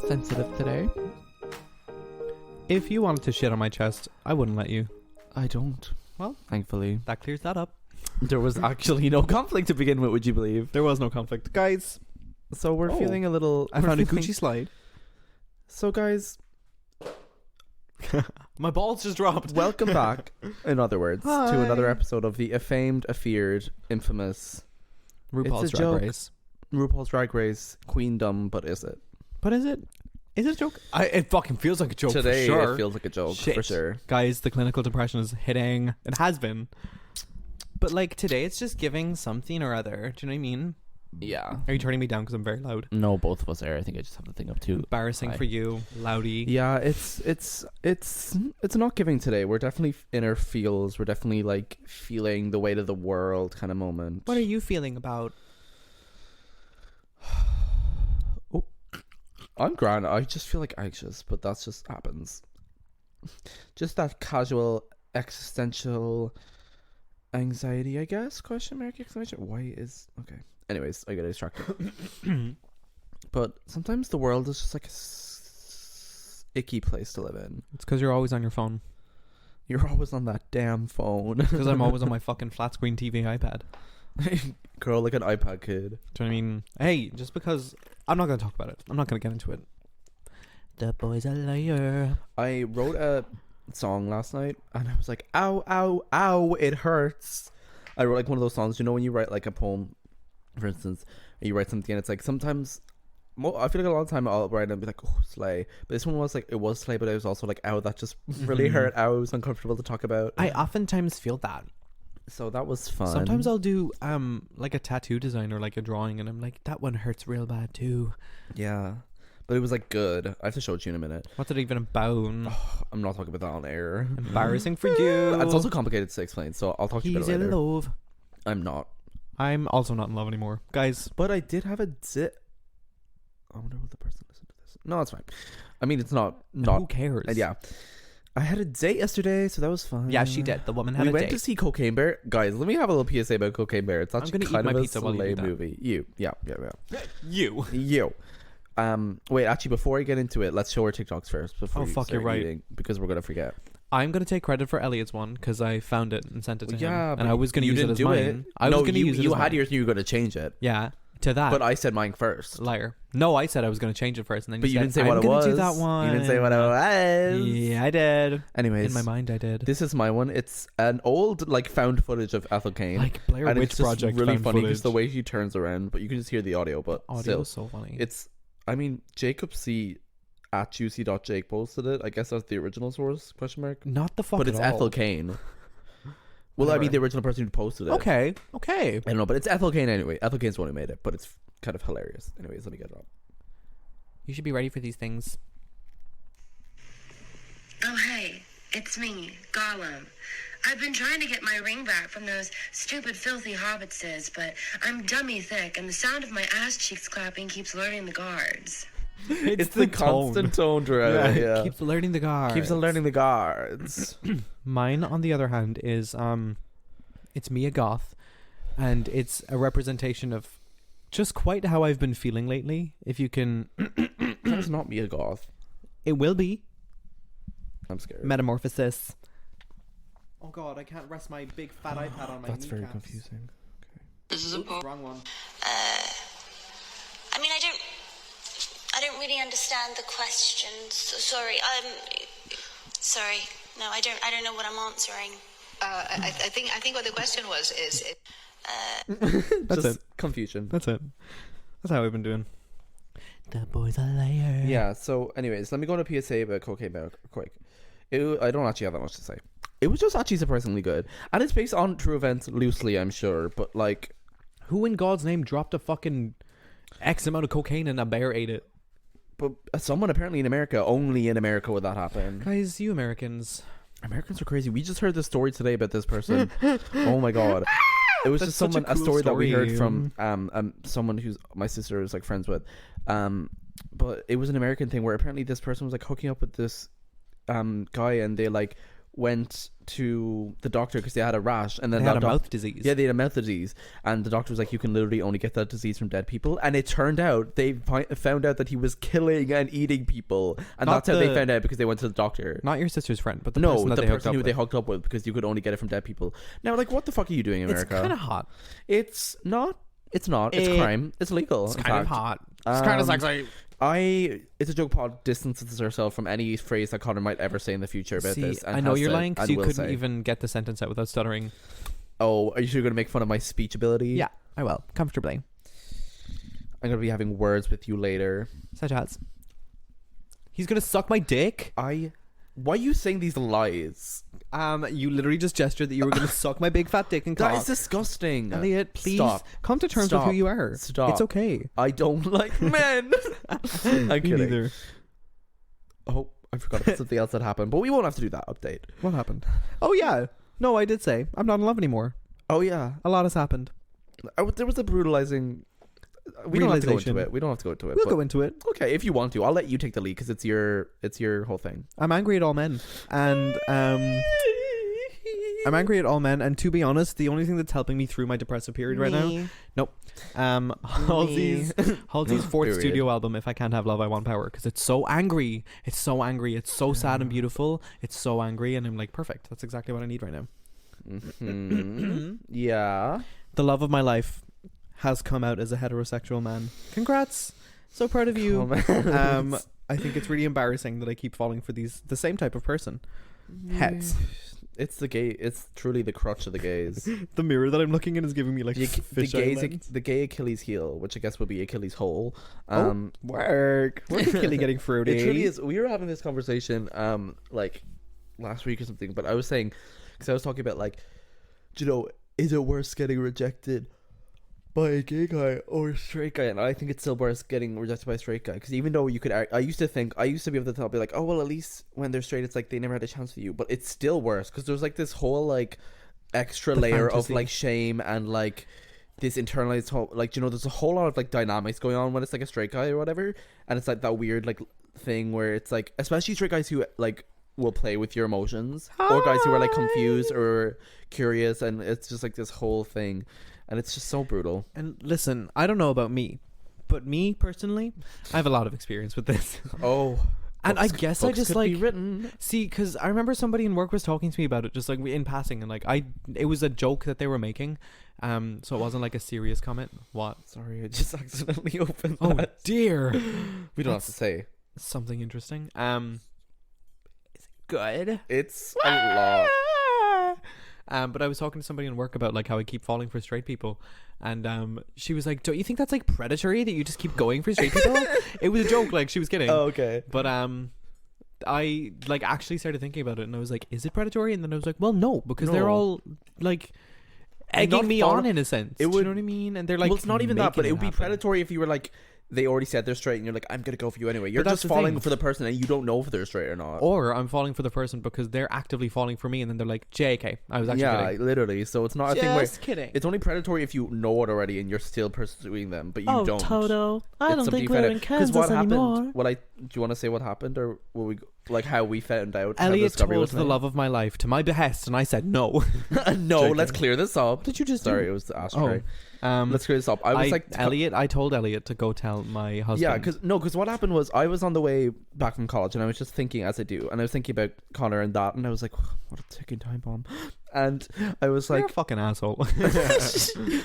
sensitive today. If you wanted to shit on my chest, I wouldn't let you. I don't. Well, thankfully. That clears that up. There was actually no conflict to begin with, would you believe? There was no conflict. Guys, So we're feeling a little... I found a feeling- Gucci slide. So guys, My balls just dropped. welcome back, in other words, Hi. to another episode of the affamed, afeared, infamous RuPaul's It's a Drag joke. Race. RuPaul's Drag Race Queendom, but is it? But is it? Is it a joke? It fucking feels like a joke Today for sure. it feels like a joke, Shit. for sure. Guys, the clinical depression is hitting. It has been. But like today, it's just giving something or other. Do you know what I mean? Yeah. Are you turning me down because I'm very loud? No, both of us are. I think I just have the thing up too. Embarrassing Hi. for you, loudy. Yeah, it's not giving today. We're definitely in our feels. We're definitely like feeling the weight of the world kind of moment. What are you feeling about? I'm grand. I just feel like anxious, but that just happens. Just that casual existential anxiety, I guess. Question mark exclamation. Why is okay? Anyways, I get distracted. But sometimes the world is just like a icky place to live in. It's because you're always on your phone. You're always on that damn phone. Because I'm always on my fucking flat screen TV iPad. Girl, like an iPad kid. Do you know what I mean? Hey, just because I'm not going to talk about it. I'm not going to get into it. The boy's a liar. I wrote a song last night and I was like, ow, ow, ow, it hurts. I wrote like one of those songs, you know, when you write like a poem, for instance, and you write something and it's like sometimes, I feel like a lot of time I'll write and be like, oh, slay. But this one was like, it was slay, but it was also like, ow, that just really hurt. Ow, it was uncomfortable to talk about. I oftentimes feel that. So that was fun. Sometimes I'll do like a tattoo design or like a drawing and I'm like, that one hurts real bad too. Yeah. But it was like good. I have to show it to you in a minute. What's it even about? I'm not talking about that on air. Embarrassing for you. It's also complicated to explain, so I'll talk to you He's about it in later. love. I'm not. I'm also not in love anymore. Guys, But I did have a I wonder will the person listen to this? No, it's fine. I mean, it's not. who cares? Yeah. I had a date yesterday, so that was fun. Yeah, she did. The woman had We a went date. to see Cocaine Bear. Guys, let me have a little PSA about Cocaine Bear. It's I'm actually gonna eat kind my of a pizza while you do slay that. movie. Yeah. You. Wait, actually, before I get into it, let's show our TikToks first. Before Oh, you fuck, start you're right. eating, because we're gonna forget. I'm going to take credit for Elliot's one because I found it and sent it to Yeah, him. but And I was going to you use it didn't as do mine. I was going to use it you as had mine. yours and you were gonna change it. Yeah, to that. But I said mine first. Liar. No, I said I was going to change it first. And then But you said, didn't say I'm what it gonna was. do that one. You didn't say what it was. Yeah, I did. Anyways, In my mind, I did. this is my one. It's an old like found footage of Ethel Kane. Like Blair and Witch it's just Project. really found funny because footage. the way she turns around, but you can just hear the audio. But audio still, is so funny. it's. I mean, Jacob C at juicy.jake posted it. I guess that's the original source? Question mark. Not the fuck But it's at all. Ethel Kane. Well, I mean, Whatever. the original person who posted it. Okay. I don't know, but it's Ethel Kane anyway. Ethel Kane's the one who made it, but it's kind of hilarious. Anyways, let me get it up. You should be ready for these things. Oh, hey, it's me, Gollum. I've been trying to get my ring back from those stupid, filthy hobbitses, but I'm dummy thick, and the sound of my ass cheeks clapping keeps alerting the guards. It's the constant tone throughout. Yeah. Keeps alerting the guards. Keeps alerting the guards. Mine, on the other hand, is it's Mia Goth, and it's a representation of just quite how I've been feeling lately. If you can, That's not me a goth. it will be I'm scared. metamorphosis. Oh God, I can't rest my big fat iPad on my That's very kneecaps. confusing. This is a Oops, wrong one. I mean, I don't really understand the question. Sorry. Sorry. No, I don't know what I'm answering. I think what the question was is That's Just it. confusion. That's it. That's how we've been doing. The boy's a liar. Yeah, so anyways, let me go to PSA about Cocaine Bear quick. I don't actually have that much to say. It was just actually surprisingly good. And it's based on true events loosely, I'm sure, but like... Who in God's name dropped a fucking X amount of cocaine and a bear ate it? But someone apparently in America, only in America would that happen. Guys, you Americans. Americans are crazy. We just heard this story today about this person. Oh my God. It was That's just such a someone, a cool story that we heard story. from someone who's my sister is like friends with. But it was an American thing where apparently this person was like hooking up with this guy and they like went to the doctor because they had a rash, and then They had a that mouth disease. Yeah, they had a mouth disease, and the doctor was like, "You can literally only get that disease from dead people." And it turned out they found out that he was killing and eating people, and Not that's how they the- found out because they went to the doctor. Not your sister's friend, but the No, person that the they hooked person up who they with. hooked up with, because you could only get it from dead people. Now, like, what the fuck are you doing in It's America? kind of hot. It's not. It's not. It's Eh, crime. It's legal. It's in kind of fact. hot. It's kind of Um, sexy. It's a joke pod distances herself from any phrase that Connor might ever say in the future about See, this. And I know has you're said lying because and you will couldn't say. even get the sentence out without stuttering. Oh, are you sure you're going to make fun of my speech ability? Yeah, I will. Comfortably. I'm going to be having words with you later. Such as. He's going to suck my dick? Why are you saying these lies? You literally just gestured that you were going to suck my big fat dick and That cock. is disgusting. Elliot, please Stop. come to terms Stop. with who you are. Stop. It's okay. I don't like men. I'm Me kidding. neither. Oh, I forgot about something else that happened, but we won't have to do that update. What happened? Oh, yeah. No, I did say. I'm not in love anymore. Oh, yeah. A lot has happened. There was a brutalizing... We don't have to go into Realization. it. We don't have to go into it. We'll but- go into it. Okay, if you want to. I'll let you take the lead because it's your whole thing. I'm angry at all men. And, I'm angry at all men, and to be honest, the only thing that's helping me through my depressive period right now, Halsey's fourth Period. studio album, If I Can't Have Love, I Want Power, because it's so angry. It's so angry. It's so sad and beautiful. It's so angry, and I'm like, perfect. That's exactly what I need right now. Mhm. Yeah. The love of my life has come out as a heterosexual man. Congrats. So proud of you. I think it's really embarrassing that I keep falling for the same type of person. Hets. It's the gay. It's truly the crutch of the gays. The mirror that I'm looking in is giving me like The gay Achilles heel, which I guess would be Achilles hole. Work. Where's Achilles getting fruity? It truly is. We were having this conversation, like last week or something. But I was saying, because I was talking about like, you know, is it worse getting rejected by a gay guy or a straight guy? And I think it's still worse getting rejected by a straight guy, because even though you could, I used to be able to be like, oh well, at least when they're straight, it's like they never had a chance with you. But it's still worse because there's like this whole like extra The layer fantasy. of like shame and like this internalized whole, like, you know, there's a whole lot of like dynamics going on when it's like a straight guy or whatever, and it's like that weird like thing where it's like, especially straight guys who like will play with your emotions, or guys who are like confused or curious, and it's just like this whole thing, and it's just so brutal. And listen, I don't know about me, but me personally, I have a lot of experience with this. Oh, And I guess I just could like be written. see, because I remember somebody in work was talking to me about it, just like in passing, and like it was a joke that they were making, so it wasn't like a serious comment. What? Sorry, I just accidentally opened Oh that. dear, We don't have to say. something interesting. Is it good? It's a lot. But I was talking to somebody in work about like how I keep falling for straight people, and she was like, "Don't you think that's like predatory that you just keep going for straight people?" It was a joke, like she was kidding. Oh, okay. But I like actually started thinking about it, and I was like, "Is it predatory?" And then I was like, "Well, no, because they're No. all like Not egging me follow- on in a sense. It Do you would- know what I mean?" And they're like, well, it's not even that, but making it would be happen. predatory if you were like, they already said they're straight, and you're like, I'm gonna go for you anyway. You're But just that's the falling thing. for the person, and you don't know if they're straight or not. Or I'm falling for the person because they're actively falling for me, and then they're like, "JK, I was actually yeah, kidding." literally. So it's not a thing where Just kidding. it's only predatory if you know it already and you're still pursuing them, but you Oh, don't. Toto, I It's don't something think you we're found in out. 'Cause Kansas what happened? anymore. Do you want to say what happened, or will we like how we found out? how the Elliot discovery told was the made? love of my life to my behest, and I said no. No, Joking. let's clear this up. Did you just Sorry, do? it was the ashtray. Oh, Let's clear this up. I was like, I told Elliot to go tell my husband. yeah, because what happened was I was on the way back from college, and I was just thinking, as I do, and I was thinking about Connor and that, and I was like, what a ticking time bomb. And I was you're like, a fucking asshole.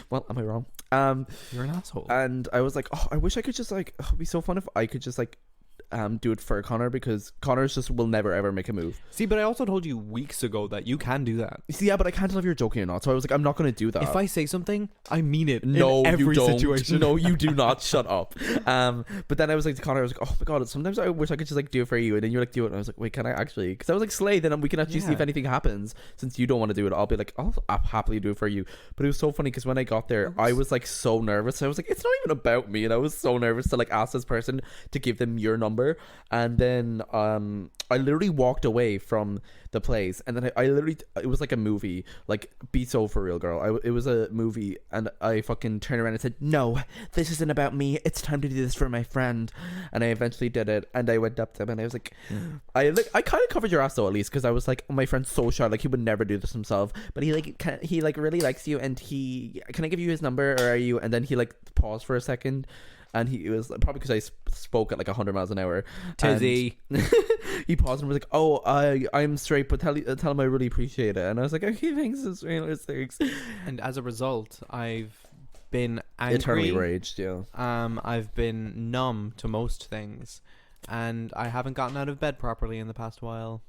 well, am I wrong? You're an asshole. And I was like, oh, I wish I could just like, it'd be so fun if I could just like do it for Connor, because Connor's just will never ever make a move. See, but I also told you weeks ago that you can do that. You see, yeah, but I can't tell if you're joking or not. So I was like, I'm not going to do that. If I say something, I mean it. No, in every you don't. situation. No, you do not. Shut up. But then I was like to Connor, I was like, oh my god, sometimes I wish I could just like do it for you, and then you're like, do it, and I was like, wait, can I actually? Because I was like, slay, then we can actually see Yeah. if anything happens. Since you don't want to do it, I'll be like, I'll happily do it for you. But it was so funny because when I got there, I was like so nervous. I was like, it's not even about me, and I was so nervous to like ask this person to give them your number number, and then I literally walked away from the place, and then I literally, it was like a movie, like Be So For Real Girl. It was a movie, and I fucking turned around and said, no, this isn't about me, it's time to do this for my friend. And I eventually did it, and I went up to him and I was like, I kind of covered your ass though, at least, because I was like, oh, my friend's so shy, like he would never do this himself, but he really likes you, and can I give you his number, or are you? And then he like paused for a second, and he was probably because I spoke at like 100 miles an hour. Tizzy. He paused and was like, oh, I'm straight, but tell him I really appreciate it. And I was like, okay, thanks, it's really thanks. And as a result, I've been angry, eternally raged. Yeah. I've been numb to most things, and I haven't gotten out of bed properly in the past while.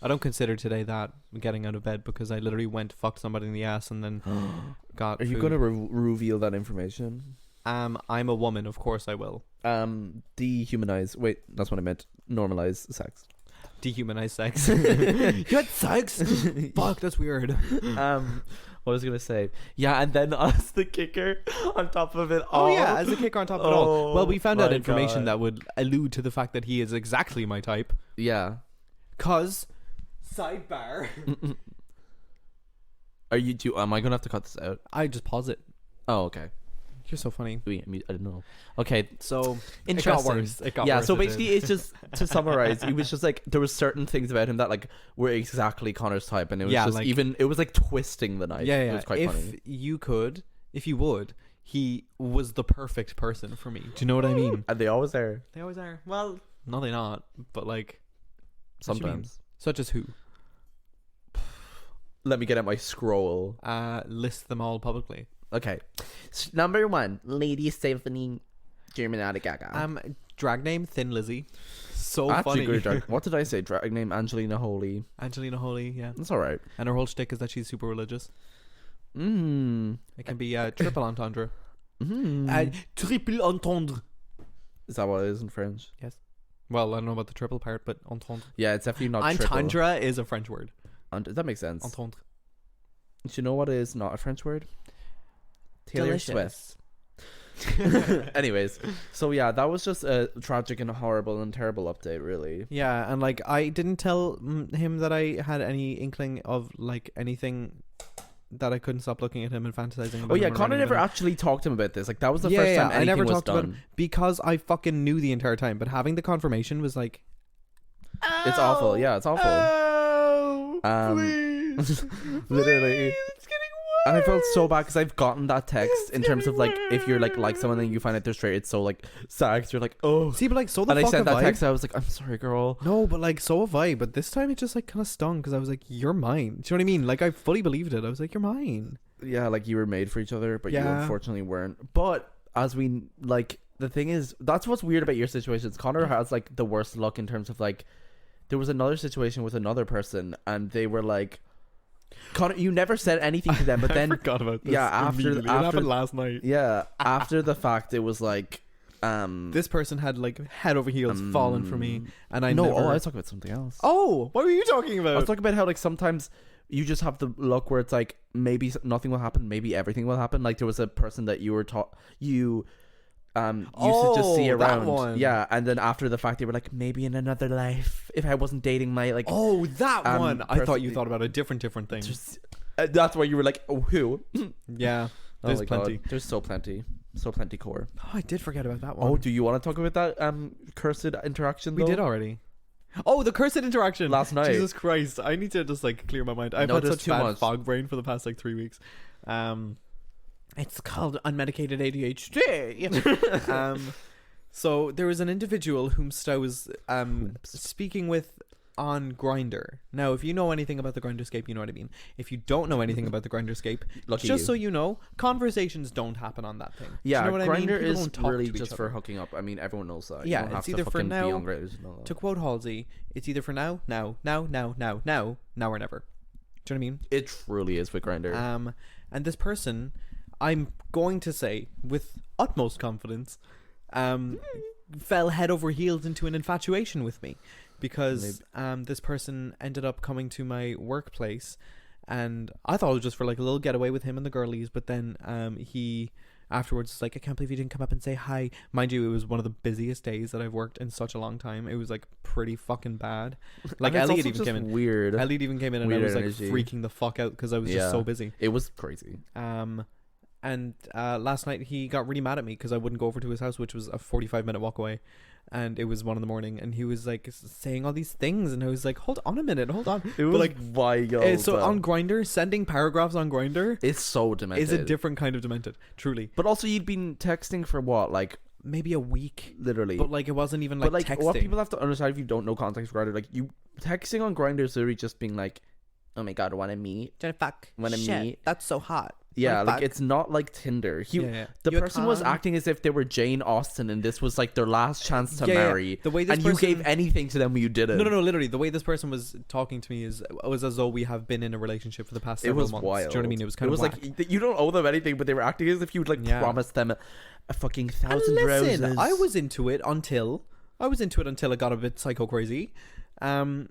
I don't consider today that getting out of bed, because I literally went to fuck somebody in the ass and then got Are you food. going to reveal that information? I'm a woman, of course I will. Dehumanize. Wait, that's what I meant. Normalize sex. Dehumanize sex. You had sex? Fuck, that's weird. What was I gonna say? Yeah, and then us, the kicker, on top of it all. Oh yeah, as a kicker on top of it all. Well, we found out my information God. that would allude to the fact that he is exactly my type. Yeah. Cause sidebar. Am I gonna have to cut this out? I just pause it. Oh, okay. You're so funny. I didn't know. Okay, So interesting. It got worse. It got yeah, worse, so it did. basically it's just, to summarize, it was just like there was certain things about him that like were exactly Connor's type, and it was Yeah, just like- even it was like twisting the knife. Yeah, It yeah. was quite funny. If you would, he was the perfect person for me. Do you know what I mean? And they always are. They always are. Well, no, they're not. But like, what do you mean? Sometimes. Such as who? Let me get out my scroll. List them all publicly. Okay. Number 1, Lady Stephanie Germanotta Gaga. Drag name Thin Lizzy. So Actually, funny. good drag. What did I say? Drag name Angelina Jolie. Angelina Jolie. Yeah. That's all right. And her whole shtick is that she's super religious. Mm. It can be triple entendre. Mm. Triple entendre. Is that what it is in French? Yes. Well, I don't know about the triple part, but entendre. Yeah, it's definitely not triple. Entendre is a French word. That makes sense. Entendre. Do you know what is not a French word? Taylor Delicious. Swift. Anyways, so yeah, that was just a tragic and horrible and terrible update, really. Yeah, and like I didn't tell him that I had any inkling of like anything, that I couldn't stop looking at him and fantasizing about Oh yeah, him or Connor running never with him. actually talked to him about this. Like that was the Yeah, first yeah, time I anything never was talked about done. him because I fucking knew the entire time, but having the confirmation was like, It's awful. Yeah, it's awful. please. Literally. It's getting And I felt so bad because I've gotten that text in terms of like if you're like someone and you find out they're straight, it's so like sad 'cause you're like, oh. See, but like so the And I fuck sent have that text. I was like, I'm sorry, girl. No, but like so have I. But this time it just like kind of stung because I was like, you're mine. Do you know what I mean? Like I fully believed it. I was like, you're mine. Yeah, like you were made for each other, but you Yeah. unfortunately weren't. But as we like, the thing is, that's what's weird about your situations. Connor has like the worst luck in terms of like, there was another situation with another person, and they were like, Connor, you never said anything to them, but then I forgot about this. yeah, after it happened last night. yeah, after the fact, it was like, This person had like head over heels fallen for me, and I no, never... I was talking about something else. Oh, what were you talking I about? was talking about how like sometimes you just have the luck where it's like maybe nothing will happen, maybe everything will happen. Like there was a person that you were taught you used to just see Oh, that around, one. yeah, and then after the fact they were like, maybe in another life if I wasn't dating my like Oh, that one. I thought you person- thought about a different thing. just, that's why you were like, oh, who? Yeah, Oh there's my plenty. God. There's so plenty core. Oh, I did forget about that one. Oh, do you want to talk about that cursed interaction we though? did already. Oh, the cursed interaction Last night. Jesus Christ! I need to just like clear my mind. I've No, had there's such too bad much. fog brain for the past like 3 weeks. It's called unmedicated ADHD. So there was an individual whom I was speaking with on Grindr. Now, if you know anything about the Grinderscape, you know what I mean. If you don't know anything about the Grinderscape, Lucky just you. so you know, conversations don't happen on that thing. Do Yeah, you know what I mean? Grindr People is don't talk really to each just for other. hooking up. I mean, everyone knows that. Yeah, you don't have it's to either for fucking now- be on Grindr to know that. To quote Halsey, it's either for now or never. Do you know what I mean? It truly is with Grindr. And this person, I'm going to say with utmost confidence, fell head over heels into an infatuation with me, because this person ended up coming to my workplace, and I thought it was just for like a little getaway with him and the girlies, but then he afterwards was like, I can't believe you didn't come up and say hi. Mind you, it was one of the busiest days that I've worked in such a long time. It was like pretty fucking bad. Like And it's Elliot also even just came in. weird. Elliot even came in and I Weird was like energy. freaking the fuck out because I was just so busy. It was crazy. And last night he got really mad at me because I wouldn't go over to his house, which was a 45-minute walk away, and it was 1 a.m. and he was like saying all these things, and I was like, hold on a minute, hold on. It was But like, wild. so on Grindr, sending paragraphs on Grindr it's so demented. is a different kind of demented, truly. But also, you'd been texting for what, like Maybe a week, literally. but like it wasn't even like, but like texting. what people have to understand if you don't know context for Grindr, like you texting on Grindr is literally just being like, oh my god, want to meet? Fuck. Wanna Shit, meet? that's so hot. Yeah, Wanna like fuck? it's not like Tinder. Yeah. The You a person was con? acting as if they were Jane Austen and this was like their last chance to Yeah, yeah. marry. The way this and you gave person- anything to them when you didn't. No, literally, the way this person was talking to me was as though we have been in a relationship for the past It several was months. wild. Do you know what I mean? It was kind of whack. like you don't owe them anything, but they were acting as if you'd like Yeah. promised them a fucking And 1,000 listen, roses. I was into it until it got a bit psycho crazy. I've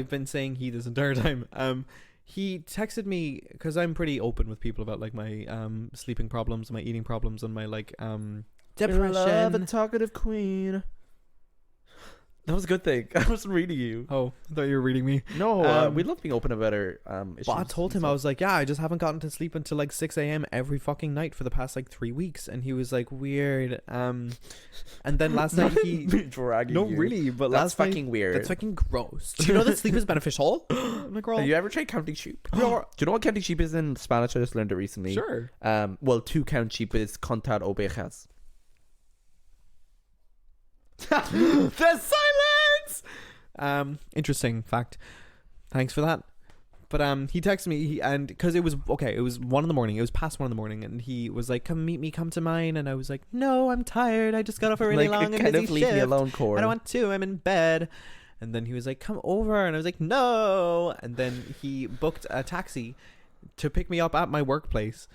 been saying he this entire time. He texted me because I'm pretty open with people about like my sleeping problems, my eating problems, and my like Love depression. and talkative queen. That was a good thing. I wasn't reading you. Oh, I thought you were reading me. No, we love being open about our issues. But I told him, I was like, yeah, I just haven't gotten to sleep until like 6 a.m. every fucking night for the past like 3 weeks. And he was like, weird. And then last night he... dragging No, you. really, but That's last night... fucking weird. That's fucking gross. Do you know that sleep is beneficial? I'm like, girl, Have you ever tried counting sheep? Do you know what counting sheep is in Spanish? I just learned it recently. sure. Well, to count sheep is contar ovejas. The silence. Interesting fact. Thanks for that. But he texted me and because it was 1 a.m. It was past 1 a.m. and he was like, "Come meet me, come to mine." And I was like, "No, I'm tired. I just got off a really long and kind busy of leave shift. me alone, Core. I don't want to. I'm in bed." And then he was like, "Come over," and I was like, "No." And then he booked a taxi to pick me up at my workplace.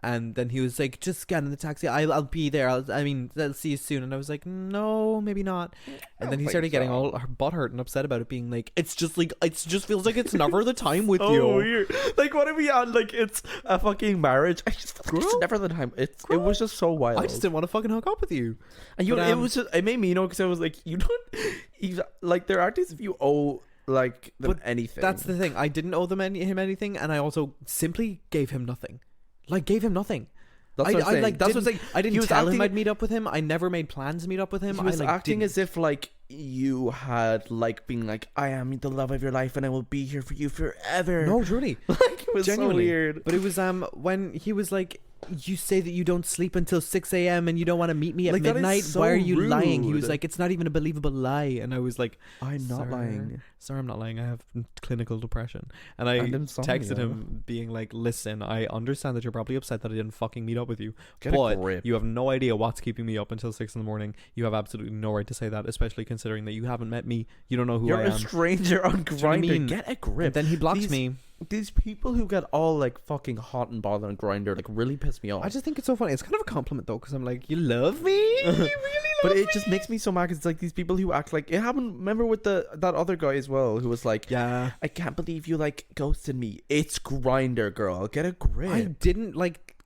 And then he was like, "Just get in the taxi. I'll be there. I'll see you soon." And I was like, "No, maybe not." And then he started getting all butthurt and upset about it, being like, "It just feels like it's never the time with you." Weird. Like, what if we had like it's a fucking marriage? I just feel like it's Girl. never the time. It was just so wild. I just didn't want to fucking hook up with you. And you, But, it was just, it made me because I was like, you don't, like they're acting as if you owe like them But anything. That's the thing. I didn't owe him anything, and I also simply gave him nothing. Like, gave him nothing. That's what I'm saying. That's what I'm saying. I He didn't was tell him acting- I'd meet up with him. I never made plans to meet up with him. He was I acting didn't. as if like you had like being like, I am the love of your life and I will be here for you forever. No, truly. Like it was Genuinely. so weird. But it was when he was like, "You say that you don't sleep until 6 a.m. and you don't want to meet me at Like, that is midnight. so Why are you lying?" He was rude. like, "It's not even a believable lie." And I was like, I'm not "Sir, lying. Sir, I'm not lying. I have clinical depression." And I And insomnia. texted him being like, "Listen, I understand that you're probably upset that I didn't fucking meet up with you, Get a but grip. you have no idea what's keeping me up until 6 a.m. You have absolutely no right to say that, especially considering that you haven't met me. You don't know who You're I a am." stranger on Do you know what I Grindr. mean? Get a grip. And then he blocked These- me. These people who get all like fucking hot and bothered on Grindr like really piss me off. I just think it's so funny. It's kind of a compliment though, because I'm like, "You love me? You really love But me?" it just makes me so mad. 'Cause it's like these people who act like it happened. Remember with that other guy as well, who was like, Yeah. I can't believe you like ghosted me. It's Grindr, girl. Get a grip. I didn't like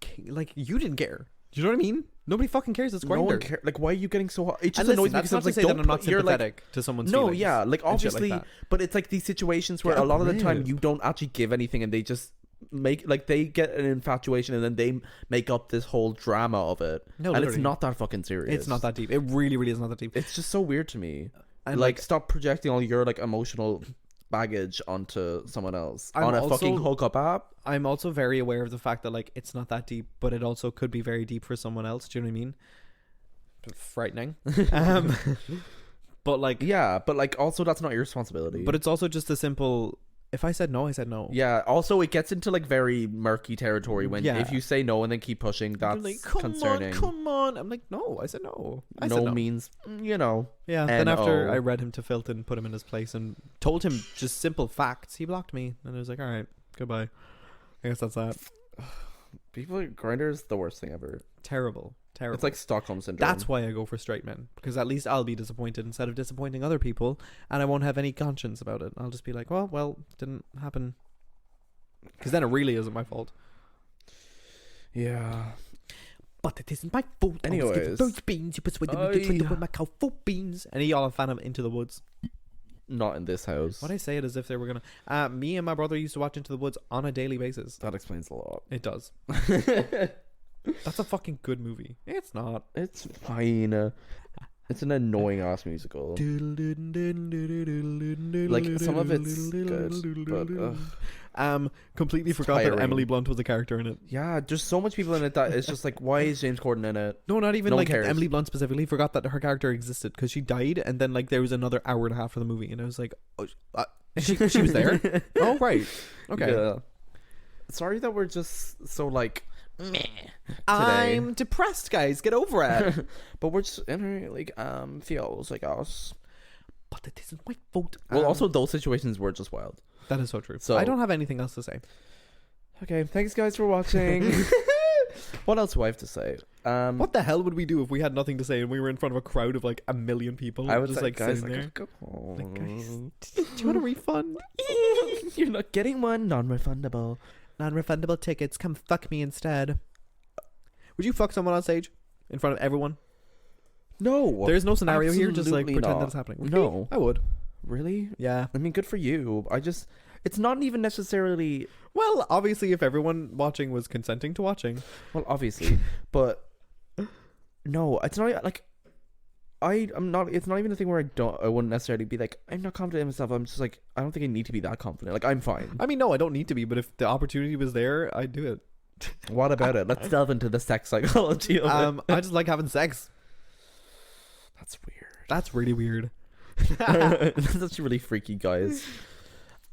you didn't care. Do you know what I mean? Nobody fucking cares. It's Grindr. No one cares. Like, why are you getting so hot? It just And listen, annoys me that's because not I was to like, say that don't I'm not put your like. sympathetic to someone's No, feelings yeah, like and shit obviously, that. but it's like these situations where Get a lot of the time grip. you don't actually give anything, and they just make like they get an infatuation, and then they make up this whole drama of it. No, and it's literally. not that fucking serious. It's not that deep. It really, really is not that deep. It's just so weird to me. And like, stop projecting all your like emotional baggage onto someone else I'm on a also- fucking hookup app. I'm also very aware of the fact that like it's not that deep, but it also could be very deep for someone else. Do you know what I mean? Frightening. But like, Yeah, but like also that's not your responsibility. but it's also just a simple. If I said no, I said no. yeah, also it gets into like very murky territory when Yeah. if you say no and then keep pushing, They're that's like, come concerning. on, come on. I'm like, no, I said no. I no said no. means you know. Yeah. Then after N-O. I read him to Filton, put him in his place, and told him just simple facts, he blocked me, and I was like, all right, goodbye. I guess that's that. People Grindr is the worst thing ever. Terrible. It's like Stockholm syndrome. That's why I go for straight men, because at least I'll be disappointed instead of disappointing other people, and I won't have any conscience about it. I'll just be like, well, didn't happen, because then it really isn't my fault. Yeah. But it isn't my fault. I was given Anyways, those beans. You persuaded me to trade away my cow for beans. And he all fan him Into the Woods. Not in this house. Why do I say it as if they were gonna? Me and my brother used to watch Into the Woods on a daily basis. That explains a lot. It does. That's a fucking good movie. It's not. It's fine. It's an annoying ass musical. Like some of it's good, but completely forgot that tiring. Emily Blunt was a character in it. yeah, there's so much people in it that it's just like, why is James Corden in it? No, not even No one like cares. Emily Blunt specifically. Forgot that her character existed because she died, and then like there was another hour and a half of the movie, and I was like, oh, she was there. Oh right, okay. Yeah. Sorry that we're just so like meh. I'm depressed, guys. Get over it. But we're just in her like feels like us. But it isn't my fault. Well, also those situations were just wild. that is so true. So- I don't have anything else to say. Okay, thanks guys for watching. What else do I have to say? What the hell would we do if we had nothing to say and we were in front of a crowd of like 1 million people? I would just say, like guys, sitting I there. gotta go home. Like, guys, do you want a refund? You're not getting one, non-refundable. Non-refundable tickets. Come fuck me instead. Would you fuck someone on stage in front of everyone? No, There's no scenario here. Just like absolutely pretend not. that it's happening. Would No. you? I would. really. Yeah. I mean, good for you. It's not even necessarily. Well, obviously, if everyone watching was consenting to watching, Well, obviously, but no, it's not like I'm not. It's not even a thing where I wouldn't necessarily be like I'm not confident in myself. I'm just like I don't think I need to be that confident. Like I'm fine. I mean, no, I don't need to be. But if the opportunity was there, I'd do it. What about it? Let's delve into the sex psychology of it. I just like having sex. That's weird. That's really weird. That's actually really freaky, guys.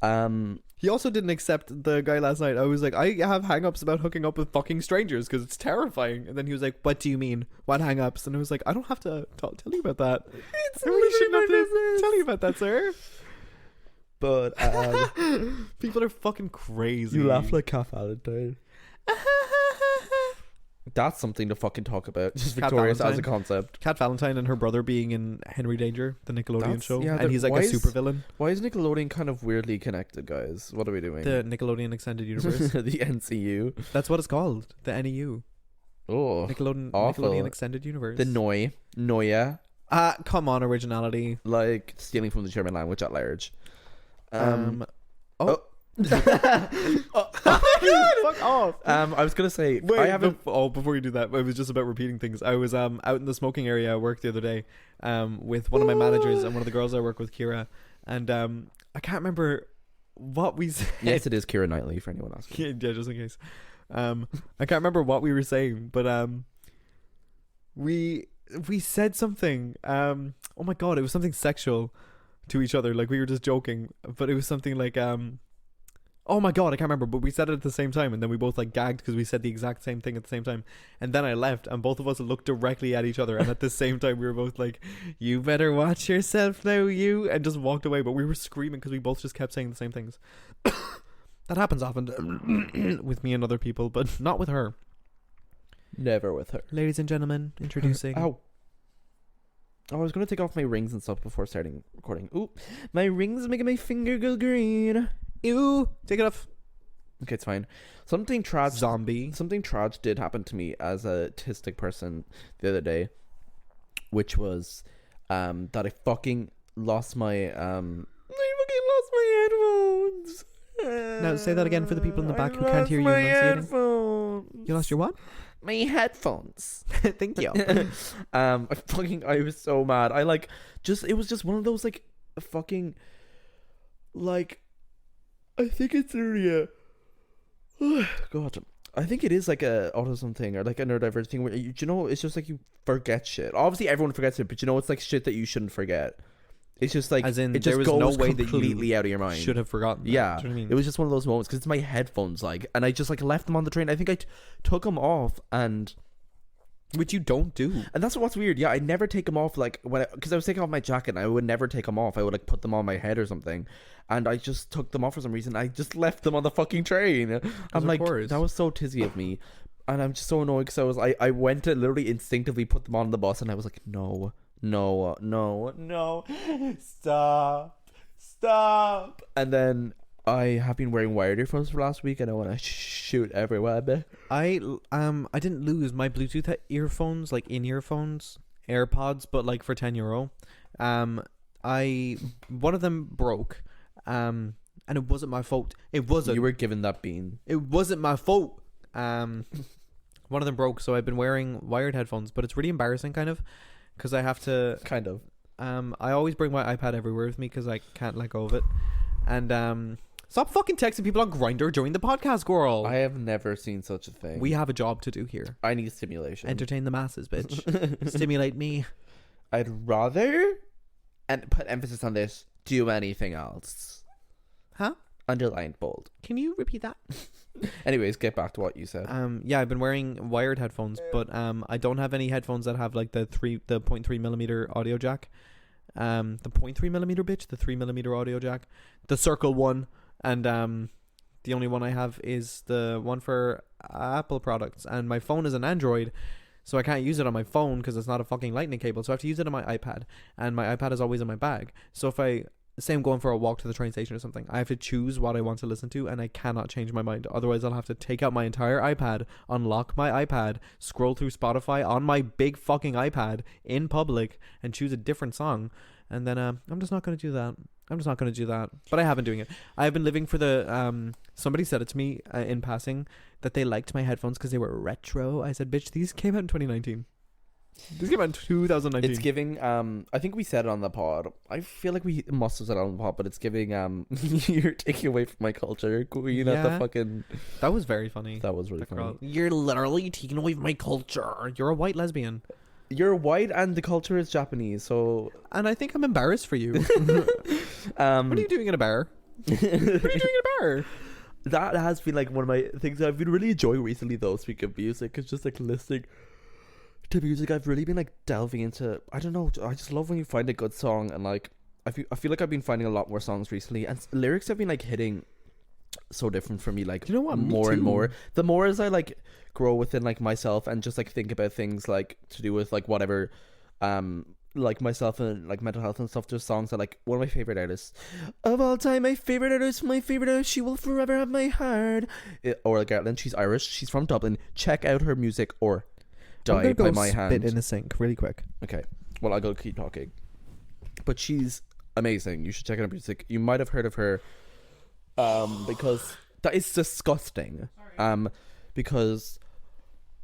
He also didn't accept the guy last night. I was like, I have hang-ups about hooking up with fucking strangers because it's terrifying. And then he was like, what do you mean? What hang-ups? And I was like, I don't have to tell you about that. I really shouldn't have to tell you about that, sir. But People are fucking crazy. you laugh like Cat Valentine. That's something to fucking talk about. Just Cat Victorious as a Valentine. concept. Cat Valentine and her brother being in Henry Danger, the Nickelodeon That's- show. yeah, And he's like why a is- supervillain. Why is Nickelodeon kind of weirdly connected, guys? What are we doing? The Nickelodeon Extended Universe. The NCU. That's what it's called. The NEU. Oh, awful. Nickelodeon Extended Universe. the Noia, Come on, originality. like stealing from the German language at large. Oh. Fuck off. I was gonna say Wait, I haven't. before you do that, it was just about repeating things. I was out in the smoking area at work the other day with one of my managers and one of the girls I work with, Kira, and I can't remember what we said. Yes, it is Keira Knightley for anyone asking. Yeah, just in case. I can't remember what we were saying, but we said something. Oh my god, it was something sexual to each other. Like we were just joking, but it was something like oh my god, I can't remember, but we said it at the same time, and then we both like gagged because we said the exact same thing at the same time. And then I left, and both of us looked directly at each other, and at the same time we were both like, "You better watch yourself now, you," and just walked away. But we were screaming because we both just kept saying the same things. That happens often with me and other people, but not with her. Never with her. Ladies and gentlemen, introducing. Ow. Oh, I was gonna take off my rings and stuff before starting recording. Ooh, my rings making my finger go green. Ew, take it off. Okay, it's fine. Something tragic. Zombie. Something tragic did happen to me as a autistic person the other day, which was that I fucking lost my headphones. Now say that again for the people in the back who can't hear you My enunciating. headphones. You lost your what? My headphones. Thank you. I was so mad. It was just one of those like fucking like I think it's really God. I think it is like a autism thing or like a neurodivergent thing where you know it's just like you forget shit. Obviously everyone forgets it, but you know it's like shit that you shouldn't forget. It's just like As in, it just there was goes no way that you completely out of your mind. Should have forgotten. That. Yeah, Do you know what I mean? it was just one of those moments because it's my headphones, like, and I just like left them on the train. I think I took them off, and Which you don't do. that's what's weird. Yeah, I never take them off, like when because I was taking off my jacket, and I would never take them off. I would like put them on my head or something, and I just took them off for some reason. I just left them on the fucking train. I'm of like, course. that was so tizzy of me, and I'm just so annoyed because I went to literally instinctively put them on the bus, and I was like, no, stop, and then I have been wearing wired earphones for last week, and I want to shoot everywhere. I didn't lose my Bluetooth earphones, like in earphones, AirPods, but like for €10. One of them broke. And it wasn't my fault. It wasn't. You were given that bean. It wasn't my fault. One of them broke, so I've been wearing wired headphones, but it's really embarrassing, kind of, because I have to. Kind of. I always bring my iPad everywhere with me because I can't let go of it. And stop fucking texting people on Grindr during the podcast, girl. I have never seen such a thing. We have a job to do here. I need stimulation. Entertain the masses, bitch. Stimulate me. I'd rather, and put emphasis on this, do anything else. Huh? Underlined, bold. Can you repeat that? Anyways, get back to what you said. Yeah, I've been wearing wired headphones, but I don't have any headphones that have like the 0.3mm audio jack. The 0.3mm, bitch, the 3mm audio jack, the circle one, and the only one I have is the one for Apple products, and my phone is an Android, so I can't use it on my phone because it's not a fucking lightning cable, so I have to use it on my iPad, and my iPad is always in my bag. So if I say I'm going for a walk to the train station or something, I have to choose what I want to listen to, and I cannot change my mind. Otherwise, I'll have to take out my entire iPad, unlock my iPad, scroll through Spotify on my big fucking iPad in public, and choose a different song. And then I'm just not going to do that. But I have been doing it. I've been living for the... somebody said it to me in passing that they liked my headphones because they were retro. I said, bitch, these came out in 2019. These came out in 2019. It's giving, I think we said it on the pod. I feel like we must have said it on the pod, but it's giving, you're taking away from my culture, queen at the fucking... That was very funny. That was really funny. You're literally taking away from my culture. You're a white lesbian. You're white and the culture is Japanese, so... And I think I'm embarrassed for you. What are you doing in a bar? What are you doing in a bar? That has been like one of my things I've been really enjoying recently, though, speaking of music. It's just like listening to music. I've really been like delving into, I don't know, I just love when you find a good song, and like I feel like I've been finding a lot more songs recently, and lyrics have been like hitting so different for me, like, you know what, more and more the more as I like grow within like myself and just like think about things like to do with like whatever like myself and like mental health and stuff. There's songs that like one of my favorite artists of all time, my favorite artist, she will forever have my heart, or like Gatland. She's Irish, she's from Dublin. Check out her music or Die by My Hand. Spit in the sink really quick. Okay, well, I'll go keep talking. But she's amazing. You should check out her music. You might have heard of her because that is disgusting. Because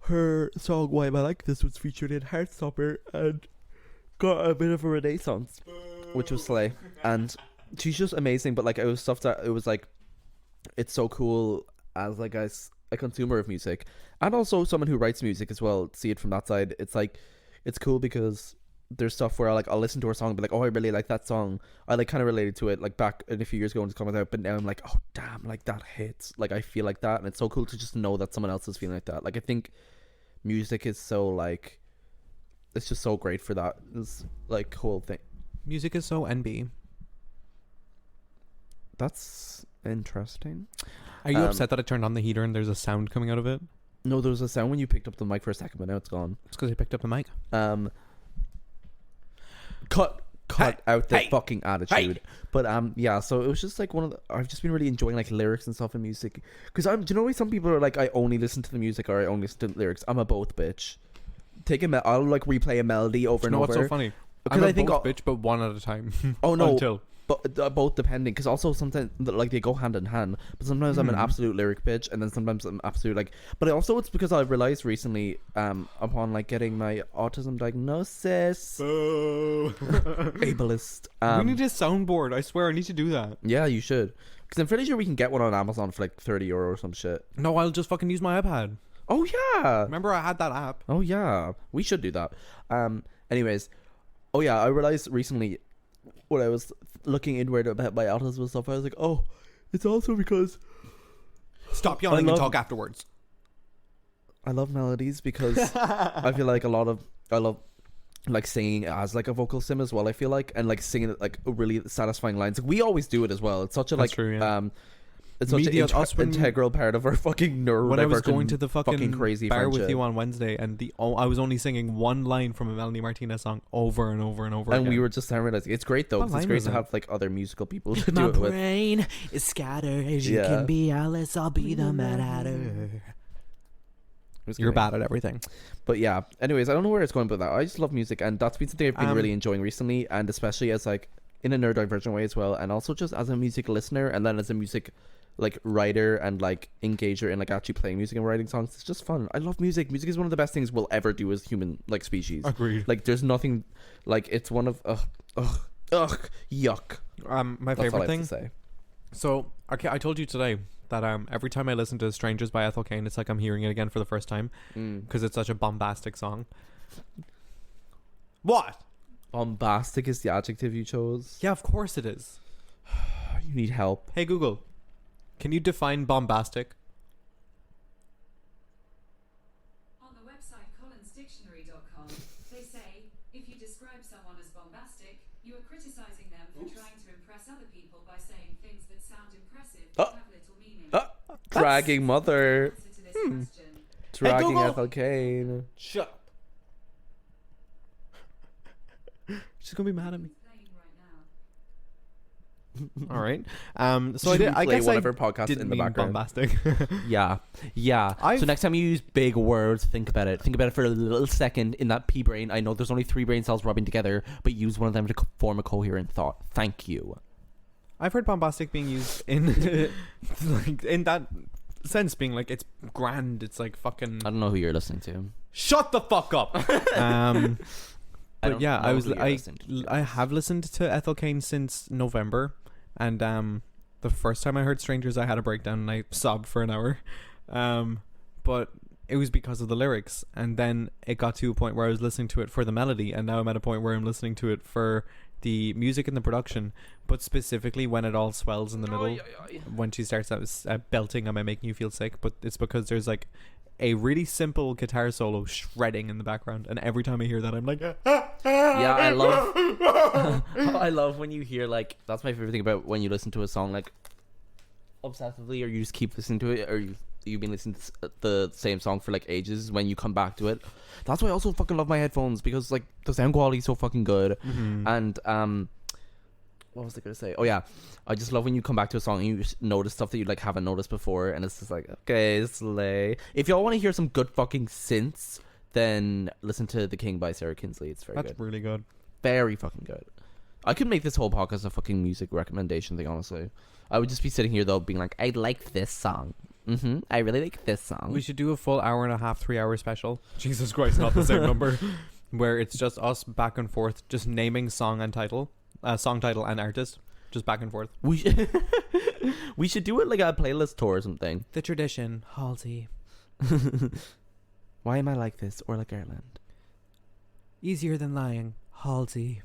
her song Why Am I Like This was featured in Heartstopper and got a bit of a renaissance, which was slay. And she's just amazing. But like, it was stuff that it was like, it's so cool as like a consumer of music, and also someone who writes music as well. See it from that side. It's like, it's cool because there's stuff where I'll listen to her song and be like, oh, I really like that song. I like kind of related to it like back in a few years ago when it's coming out, but now I'm like, oh damn, like that hits. Like I feel like that, and it's so cool to just know that someone else is feeling like that. Like I think music is so like, it's just so great for that. It's like whole thing. Music is so NB. That's interesting. Are you upset that I turned on the heater and there's a sound coming out of it? No, there was a sound when you picked up the mic for a second, but now it's gone. It's because I picked up the mic. Cut out the fucking attitude. Hey. But yeah, so it was just like one of the, I've just been really enjoying like lyrics and stuff in music, because do you know why some people are like, I only listen to the music or I only listen to the lyrics? I'm a both bitch. I'll like replay a melody over and over. What's so funny? Because I think both bitch, but one at a time. Oh no. Until. But both depending, because also sometimes like they go hand in hand. But sometimes I'm an absolute lyric bitch, and then sometimes I'm absolute like. But also it's because I realized recently, upon like getting my autism diagnosis, ableist. We need a soundboard. I swear, I need to do that. Yeah, you should, because I'm pretty sure we can get one on Amazon for like €30 or some shit. No, I'll just fucking use my iPad. Oh yeah. Remember, I had that app. Oh yeah, we should do that. Anyways, oh yeah, I realized recently when I was looking inward about my autism and stuff, I was like, oh, it's also because stop yawning and talk afterwards. I love melodies because I feel like I love like singing as like a vocal sim as well. I feel like, and like singing like really satisfying lines. Like, we always do it as well. It's such a That's like true, yeah. it's such Media- an us when- integral part of our fucking nerve. When I was going to the fucking crazy bar with friendship. you on Wednesday, and I was only singing one line from a Melanie Martinez song over and over and over and again. we were just realizing it's great though, What 'cause it's line great was to it? have like other musical people to My do it with. brain is scattered. You Yeah. can be Alice, I'll be the Mad Hatter. It was You're great. bad at everything. But yeah, anyways, I don't know where it's going with that. I just love music, and that's been something I've been Um, really enjoying recently, and especially as like in a neurodivergent way as well, and also just as a music listener, and then as a music like writer and like engager in like actually playing music and writing songs. It's just fun. I love music. Music is one of the best things we'll ever do as human like species. Agreed. Like there's nothing like it's one of yuck. My That's all I favorite have thing. to say. So, okay, I told you today that every time I listen to "Strangers" by Ethel Cain, it's like I'm hearing it again for the first time because it's such a bombastic song. What? Bombastic is the adjective you chose. Yeah, of course it is. You need help. Hey Google, can you define bombastic? On the website colinsdictionary.com, they say, if you describe someone as bombastic, you are criticizing them for trying to impress other people by saying things that sound impressive but have little meaning. Dragging mother. Answer to this question. Dragging Google. Ethel Cain. Shut up. She's gonna be mad at me. Playing right now. All right. So I Should did. we I play guess one I of our podcasts didn't in the mean background? bombastic. Yeah. I've- So next time you use big words, think about it. Think about it for a little second in that pea brain. I know there's only 3 brain cells rubbing together, but use one of them to form a coherent thought. Thank you. I've heard bombastic being used in like in that sense, being like it's grand. It's like fucking. I don't know who you're listening to. Shut the fuck up. I But don't yeah, know I was who you're I listening to. I have listened to Ethel Cain since November, and the first time I heard "Strangers," I had a breakdown and I sobbed for an hour, but it was because of the lyrics, and then it got to a point where I was listening to it for the melody, and now I'm at a point where I'm listening to it for the music and the production, but specifically when it all swells in the middle, when she starts belting "Am I Making You Feel Sick?" But it's because there's like a really simple guitar solo shredding in the background, and every time I hear that I'm like Yeah, I love I love when you hear like that's my favorite thing about when you listen to a song like obsessively, or you just keep listening to it, or you've been listening to the same song for like ages. When you come back to it, that's why I also fucking love my headphones, because like the sound quality is so fucking good. And what was I gonna say? Oh yeah, I just love when you come back to a song and you just notice stuff that you like haven't noticed before, and it's just like, okay, slay. If y'all want to hear some good fucking synths, then listen to The King by Sarah Kinsley. It's very that's good. really good. Very fucking good. I could make this whole podcast a fucking music recommendation thing, honestly. I would just be sitting here though being like, I like this song. I really like this song. We should do a full hour and a half, 3 hour special. Jesus Christ, not the same number. Where it's just us back and forth, just naming song and title, song title and artist, just back and forth. We we should do it like a playlist tour or something. The tradition, Halsey. Why am I like this? Or like Ireland? Easier than lying, Halsey.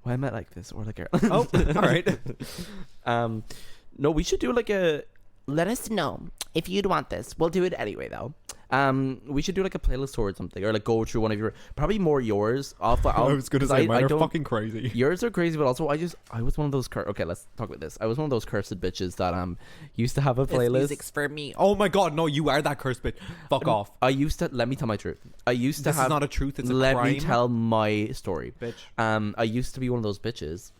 Why am I like this? Or like Ireland? Oh, all right. No, we should do like a. Let us know if you'd want this. We'll do it anyway, though. We should do like a playlist tour or something, or like go through one of your, probably more yours. I was gonna say mine are don't- fucking crazy. Yours are crazy, but also I was one of those okay, let's talk about this. I was one of those cursed bitches that used to have a playlist. for me. Oh my god, no, you are that cursed bitch. Fuck off. I used to, let me tell my truth. I used to This have is not a truth, it's a let crime. me tell my story. Bitch. I used to be one of those bitches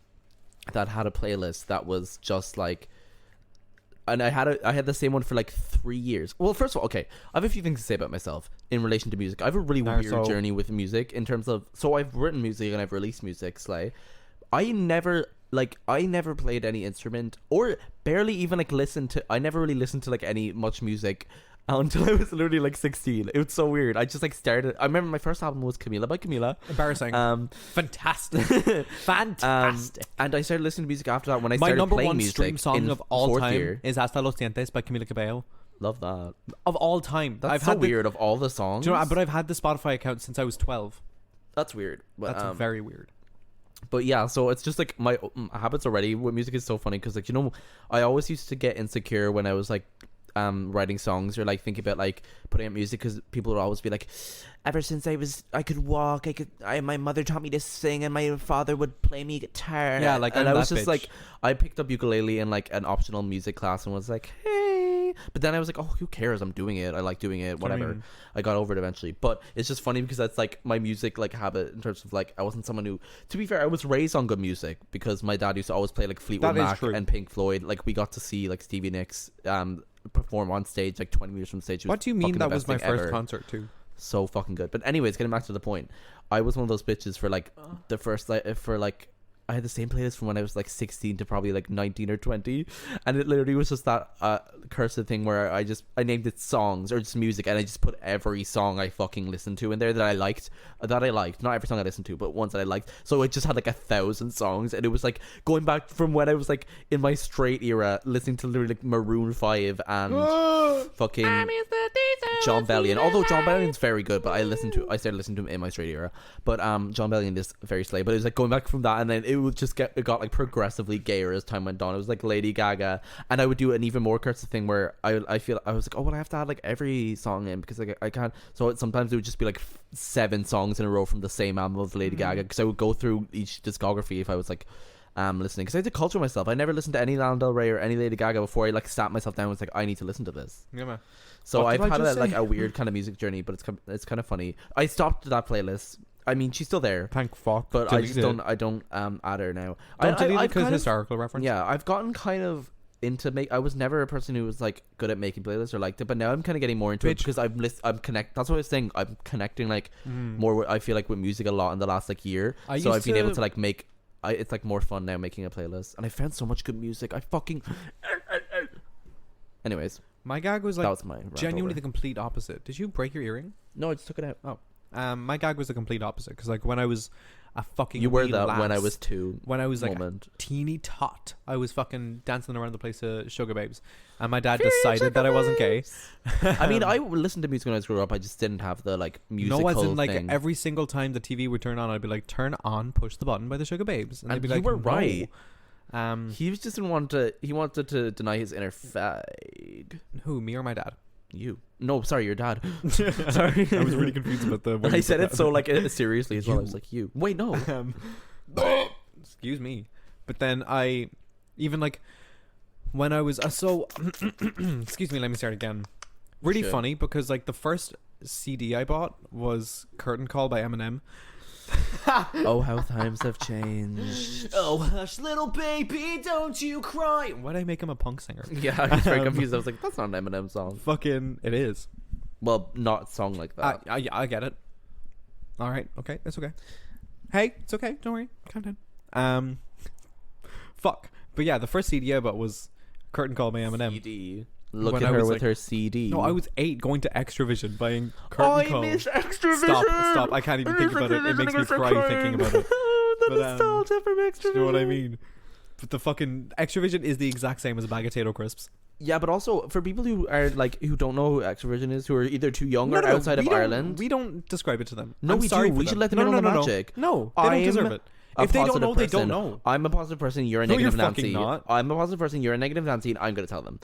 that had a playlist that was just like, and I had the same one for like 3 years. Well, first of all, okay, I have a few things to say about myself in relation to music. I have a really weird journey with music in terms of, so I've written music and I've released music, Slay. I never played any instrument, or barely even like I never really listened to like any much music until I was literally like 16. It was so weird. I just like started. I remember my first album was Camila by Camila. Embarrassing. Fantastic. Fantastic. And I started listening to music after that when I My started number playing one music stream song in of all fourth time year. is Hasta los Dientes by Camila Cabello. Love that. Of all time. That's I've so had weird of all the songs. Do you know, but I've had the Spotify account since I was 12. That's weird. But, That's very weird. But yeah, so it's just like my habits already with music is so funny because, like, you know, I always used to get insecure when I was like writing songs or like thinking about like putting out music, because people would always be like, ever since I could walk, my mother taught me to sing, and my father would play me guitar. Yeah, like, and I'm I was that just bitch. like, I picked up ukulele in like an optional music class and was like, hey, but then I was like, oh, who cares? I'm doing it. I like doing it. Whatever. mean- I got over it eventually. But it's just funny because that's like my music like habit in terms of like, I wasn't someone who, to be fair, I was raised on good music because my dad used to always play like Fleetwood That is Mac true. and Pink Floyd. Like we got to see like Stevie Nicks perform on stage like 20 meters from the stage. It What do you mean fucking that the was best my thing first ever. concert too? So fucking good. But anyways, getting back to the point, I was one of those bitches for like the first like for like, I had the same playlist from when I was like 16 to probably like 19 or 20, and it literally was just that cursed thing where I named it songs or just music, and I just put every song I fucking listened to in there that I liked, not every song I listened to, but ones that I liked. So it just had like 1,000 songs, and it was like going back from when I was like in my straight era, listening to literally like Maroon 5 and fucking John Bellion. Although John Bellion's very good, but I started listening to him in my straight era. But John Bellion is very slay. But it was like going back from that, and then it got like progressively gayer as time went on. It was like Lady Gaga, and I would do an even more cursed thing where I feel I was like, oh, well, I have to add like every song in because like I can't. So sometimes it would just be like 7 songs in a row from the same album of Lady Gaga, because I would go through each discography if I was like listening, because I had to culture myself. I never listened to any Lana Del Rey or any Lady Gaga before I like sat myself down and was like, I need to listen to this. Yeah, man. So What I've did I had just like say? a weird kind of music journey, but it's kind of funny. I stopped that playlist. I mean, she's still there, Thank fuck. but I Delete just it. don't add her now. Don't delete it I've because kind of- historical reference. Yeah, I've gotten kind of into I was never a person who was like good at making playlists or liked it, but now I'm kind of getting more into it Bitch. because I'm connect. That's what I was saying. I'm connecting like more. I feel like with music a lot in the last like year. I So I've used been able to- to like make. It's like more fun now making a playlist, and I found so much good music. I fucking. Anyways, My gag was that like was my rant genuinely over. the complete opposite. Did you break your earring? No, I just took it out. My gag was the complete opposite because like when I was a fucking You were wee that when I lass, was 2. when I was like moment. a teeny tot, I was fucking dancing around the place to Sugar Babes, and my dad decided that I wasn't gay. I mean, I listened to music when I was growing up. I just didn't have the like musical No, as in like thing. every single time the TV would turn on, I'd be like, "Turn on, push the button" by the Sugar Babes, and they'd And be you like, were "No." right. He He just didn't want to. He wanted to deny his inner fag. who, me or my dad? You. No, sorry, your dad. Sorry. I was really confused about the. way I you said put it that. so like seriously as well. I was like, you. Wait, no. Excuse me, but then I, even like, when I was so, excuse me, let me start again. Really Sure. funny because like the first CD I bought was Curtain Call by Eminem. Oh, how times have changed. Oh hush, little baby, don't you cry. Why'd I make him a punk singer? Yeah, I was very confused. I was like, that's not an Eminem song. Fucking, it is. Well, not a song like that. I get it. All right, okay, it's okay. Hey, it's okay. Don't worry. Calm down. Fuck. But yeah, the first CD I bought was Curtain Call by Eminem. CD. Look When at I her was, with like- her CD. No, I was 8 going to Extravision buying Curtain Call. Extravision. Stop. I can't even think about it. It makes me cry thinking about it. The But, nostalgia from Extravision. Do you know what I mean? But the fucking Extravision is the exact same as a bag of potato crisps. Yeah, but also for people who are like who don't know who Extravision is, who are either too young or outside of Ireland. We don't describe it to them. No, I'm we sorry do. for We should let them in on the magic. No, they don't deserve it. A If they don't positive know, they don't person. know. I'm a positive person. You're a No, negative you're Nancy. fucking not. I'm a positive person. You're a negative Nancy. And I'm gonna tell them.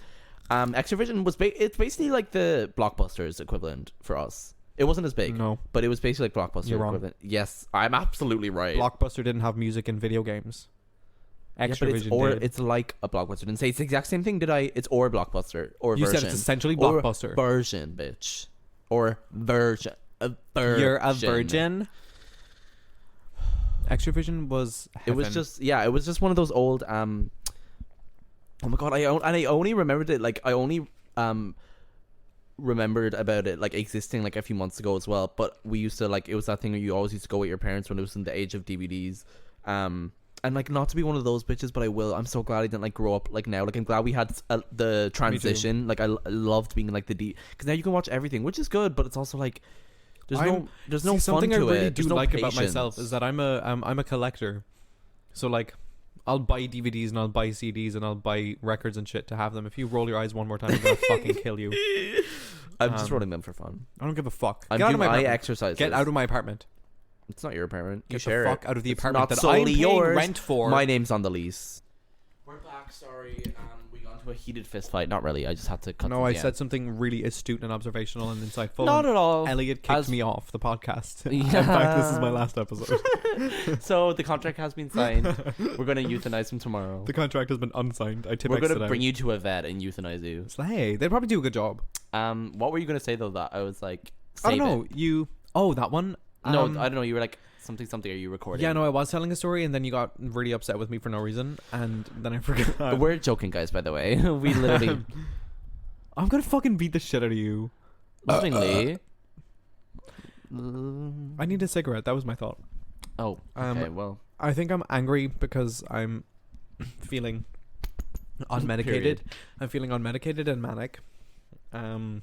Extravision was it's basically like the Blockbusters equivalent for us. It wasn't as big. No. But it was basically like Blockbuster You're wrong. equivalent. Yes, I'm absolutely right. Blockbuster didn't have music in video games. Yeah, but Extravision did. it's like a Blockbuster. Didn't say it's the exact same thing, did I? It's or Blockbuster or You version. said it's essentially Or Blockbuster. version, bitch. Or version. A version. You're a virgin. Extravision was It was just one of those old oh my god, I only remembered it like I only remembered about it like existing like a few months ago as well. But we used to like, it was that thing where you always used to go with your parents when it was in the age of DVDs. And like, not to be one of those bitches, but I will. I'm so glad I didn't like grow up like now. Like, I'm glad we had the transition. Like, I loved being like because now you can watch everything, which is good. But it's also like there's no See, fun something to I really it. do There's no like patience. about myself is that I'm a collector. So like, I'll buy DVDs and I'll buy CDs and I'll buy records and shit to have them. If you roll your eyes one more time, I'm gonna fucking kill you. I'm just rolling them for fun. I don't give a fuck. I'm Get out of doing my eye apartment. exercises. Get out of my apartment. It's not your apartment. You Get share the fuck it. out of the It's apartment not that solely I'm paying yours. rent for. My name's on the lease. We're back. Sorry. We got into a heated fist fight. Not really. I just had to cut. No, to I the said end. something really astute and observational and insightful. Not at all. Elliot kicked As- me off the podcast. Yeah. In fact, this is my last episode. So the contract has been signed. We're gonna euthanize him tomorrow. The contract has been unsigned. I We're Tipex gonna it bring out. you to a vet and euthanize you. Slay. They'd probably do a good job. What were you gonna say though? That I was like, I don't save know. it. You. Oh, that one. No, I don't know. You were like something. Are you recording? Yeah, no, I was telling a story, and then you got really upset with me for no reason, and then I forgot. We're joking, guys. By the way, we literally I'm gonna fucking beat the shit out of you. lovingly. I need a cigarette. That was my thought. Oh, okay. Well, I think I'm angry because I'm feeling unmedicated. Period. I'm feeling unmedicated and manic. And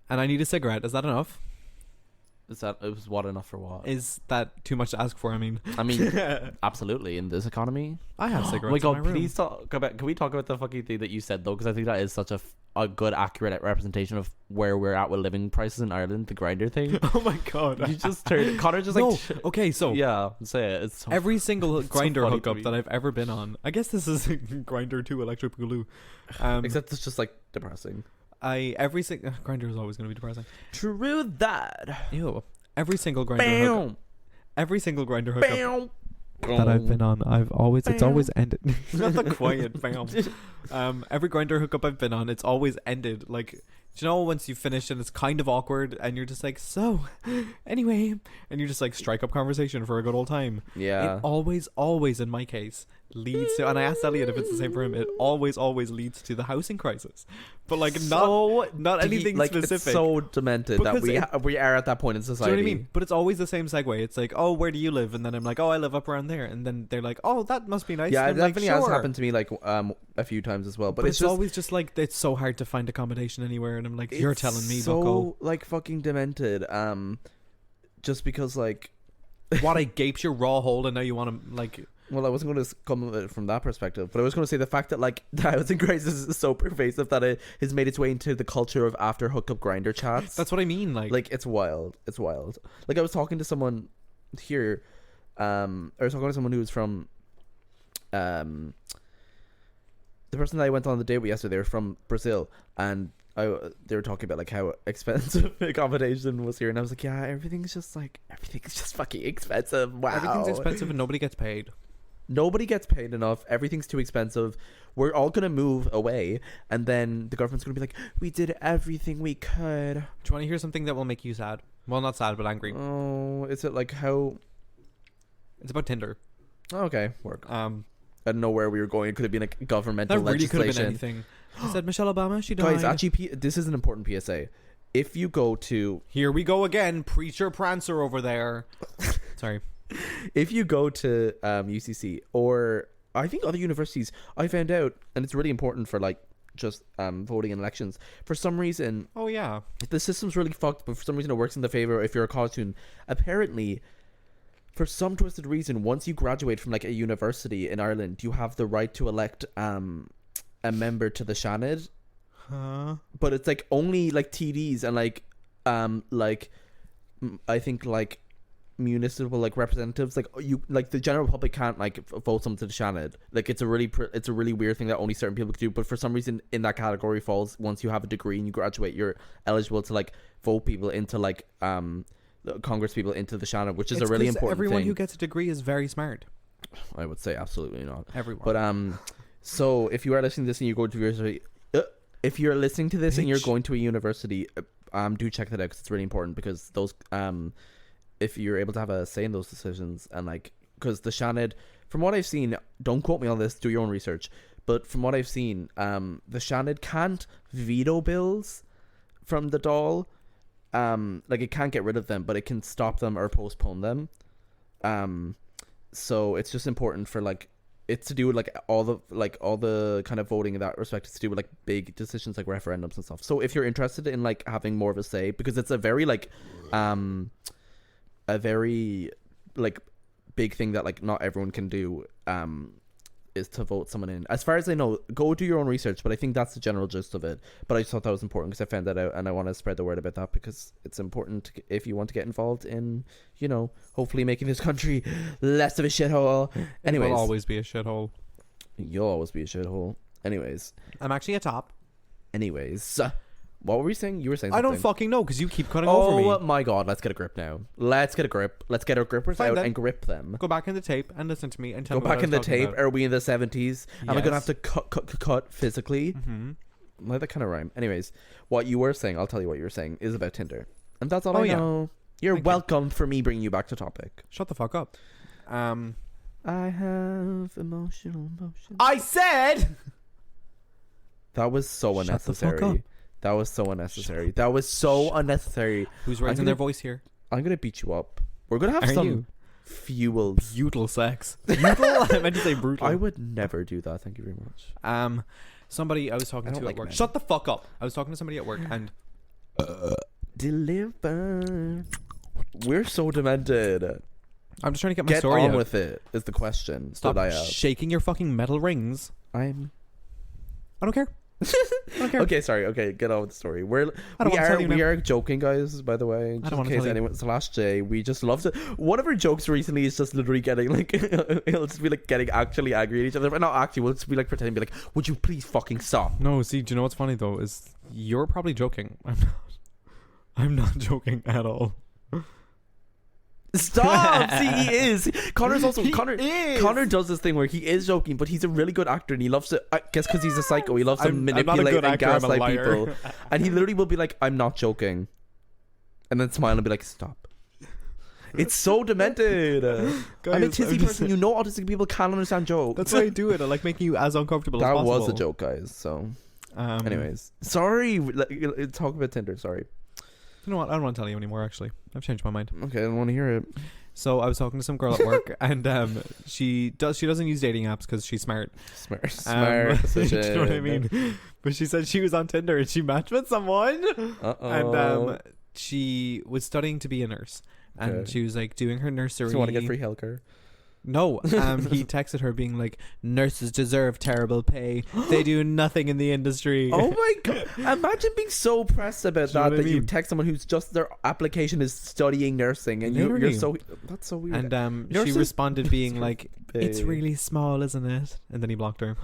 I need a cigarette. Is that enough? it was what enough for what? Is that too much to ask for? I mean, Absolutely. In this economy. I have Oh cigarettes. my god! in my room. Please talk about. Can we talk about the fucking thing that you said though? Because I think that is such a good, accurate representation of where we're at with living prices in Ireland. The grinder thing. Oh my god. You just turned. Connor just No. like. Okay, so Yeah, say it. It's so every single It's so grinder funny to hookup me. that I've ever been on, I guess this is grinder 2 electric boogaloo. except it's just like depressing. Every single grinder is always going to be depressing. True that. Ew. Every single grinder hookup. Bam. Every single grinder hookup Bam. that I've been on, it's always Bam. ended. Not the quiet bam. Every grinder hookup I've been on, it's always ended. Like, do you know once you finish and it's kind of awkward and you're just like, so anyway, and you just like strike up conversation for a good old time. Yeah. It always in my case leads to, and I asked Elliot if it's the same for him, it always leads to the housing crisis. But like not anything like, specific. It's so demented that Because we are at that point in Do you society. know what I mean? But it's always the same segue. It's like, oh, where do you live? And then I'm like, oh, I live up around there. And then they're like, oh, that must be nice. Yeah, and it I'm like, definitely has sure. happened to me like a few times as well. But But it's just always just like, it's so hard to find accommodation anywhere. And I'm like, you're it's telling me, so bucko. like fucking demented. Just because like, What, I gaped your raw hole and now you want to, like... well, I wasn't going to come at it from that perspective, but I was going to say the fact that like the housing crisis is so pervasive that it has made its way into the culture of after hookup grinder chats. That's what I mean. Like Like it's wild. It's wild. Like I was talking to someone here, I was talking to someone who was from, the person that I went on the date with yesterday, they were from Brazil, and they were talking about like how expensive accommodation was here, and I was like, yeah, everything's just fucking expensive. Wow, everything's expensive and nobody gets paid. Nobody gets paid enough. Everything's too expensive. We're all gonna move away, and then the government's gonna be like, we did everything we could. Do you want to hear something that will make you sad? Well, not sad, but angry. Oh, is it like how? It's about Tinder. Oh, okay, work. I Um, don't know where we were going. It could have been like governmental that really could have been legislation. anything. I said Michelle Obama, she died. Guys, actually, this is an important PSA. If you go to Here we go again, preacher prancer over there. Sorry. if you go to UCC or I think other universities, I found out, and it's really important for like just voting in elections. For some reason, Oh yeah. the system's really fucked, but for some reason it works in the favor if you're a college student. Apparently, for some twisted reason, once you graduate from like a university in Ireland, you have the right to elect a member to the Seanad. Huh? But it's like only like TDs and I think like municipal like representatives, like you, like the general public can't like vote someone to the Seanad. Like it's a really weird thing that only certain people can do. But for some reason, in that category falls once you have a degree and you graduate, you're eligible to like vote people into like Congress people into the Seanad, which is It's a really 'cause important everyone thing. who gets a degree is very smart. I would say absolutely not. Everyone. But so if you are listening to this and you're going to university, if you're listening to this and you're Bitch. going to a university, do check that out because it's really important. Because those, if you're able to have a say in those decisions, and like, because the Seanad, from what I've seen, don't quote me on this, do your own research. But from what I've seen, the Seanad can't veto bills from the Dáil. Like it can't get rid of them, but it can stop them or postpone them. So it's just important for like it's to do with like all the kind of voting in that respect. It's to do with like big decisions like referendums and stuff. So if you're interested in like having more of a say, because it's a very like a very like big thing that like not everyone can do, is to vote someone in. As far as I know, go do your own research, but I think that's the general gist of it. But I just thought that was important because I found that out, and I want to spread the word about that because it's important if you want to get involved in, you know, hopefully making this country less of a shithole. Anyways, It will always be a shithole. you'll always be a shithole. Anyways, I'm actually a top. what were we saying? You were saying I something. don't fucking know because you keep cutting over Oh me. my god, let's get a grip now. Let's get a grip. Let's get our grippers Fine out then. and grip them. Go back in the tape and listen to me and tell Go me what back I in was the talking tape. about. Are we in the 70s? Am I gonna have Yes. to cut physically? Mm-hmm. Let that kind of rhyme. Anyways, what you were saying, I'll tell you what you were saying, is about Tinder, and that's all Oh, I yeah. know. You're Thank you. welcome for me bringing you back to topic. Shut the fuck up. I have emotional. I said. That was so Shut the fuck unnecessary. up. That was so unnecessary. That was so unnecessary. Who's I'm raising gonna- their voice here? I'm gonna beat you up. We're gonna have Are some you? fuel. Brutal sex. Brutal. I meant to say brutal. I would never do that. Thank you very much. Somebody I was talking I don't to like at work. men. Shut the fuck up. I was talking to somebody at work and Deliver. We're so demented. I'm just trying to get my Get story on out. with it. Is the question Stop that I have. shaking your fucking metal rings. I'm I don't care. I don't care. okay. Sorry. Okay, get on with the story. I don't wanna tell you We now. are joking, guys. By the way, just in wanna case tell you. anyone slash J, we just love to. One of our jokes recently is just literally getting like, it'll just be like getting actually angry at each other, but not actually. We'll just be like pretending, be like, "Would you please fucking stop?" No, see, do you know what's funny though? Is you're probably joking. I'm not. I'm not joking at all. Stop! See, he is. Connor's also He Connor. is. Connor does this thing where he is joking, but he's a really good actor, and he loves to. I guess because he's a psycho, he loves to I'm not a manipulate good and actor, I'm a gaslight liar. people. And he literally will be like, "I'm not joking," and then smile and be like, "Stop." It's so demented. I'm a Guys, tizzy I'm just- person. You know, autistic people can't understand jokes. That's why I do it. I like making you as uncomfortable as That possible. was a joke, guys. So, Um, anyways, sorry. Talk about Tinder. Sorry. You know what? I don't want to tell you anymore. Actually, I've changed my mind. Okay, I don't want to hear it. So I was talking to some girl at work, and she doesn't use dating apps because she's smart. Smart. Do you know what I mean? But she said she was on Tinder and she matched with someone, and she was studying to be a nurse, and Okay. she was like doing her nursery. Do you want to get free healthcare? No, he texted her being like, "Nurses deserve terrible pay. They do nothing in the industry." Oh my god! Imagine being so pressed about Do you know that what I that you mean? text someone who's just their application is studying nursing, and you're Literally. so that's so weird. And she Nurses- responded being like, "It's Pay. really small, isn't it?" And then he blocked her.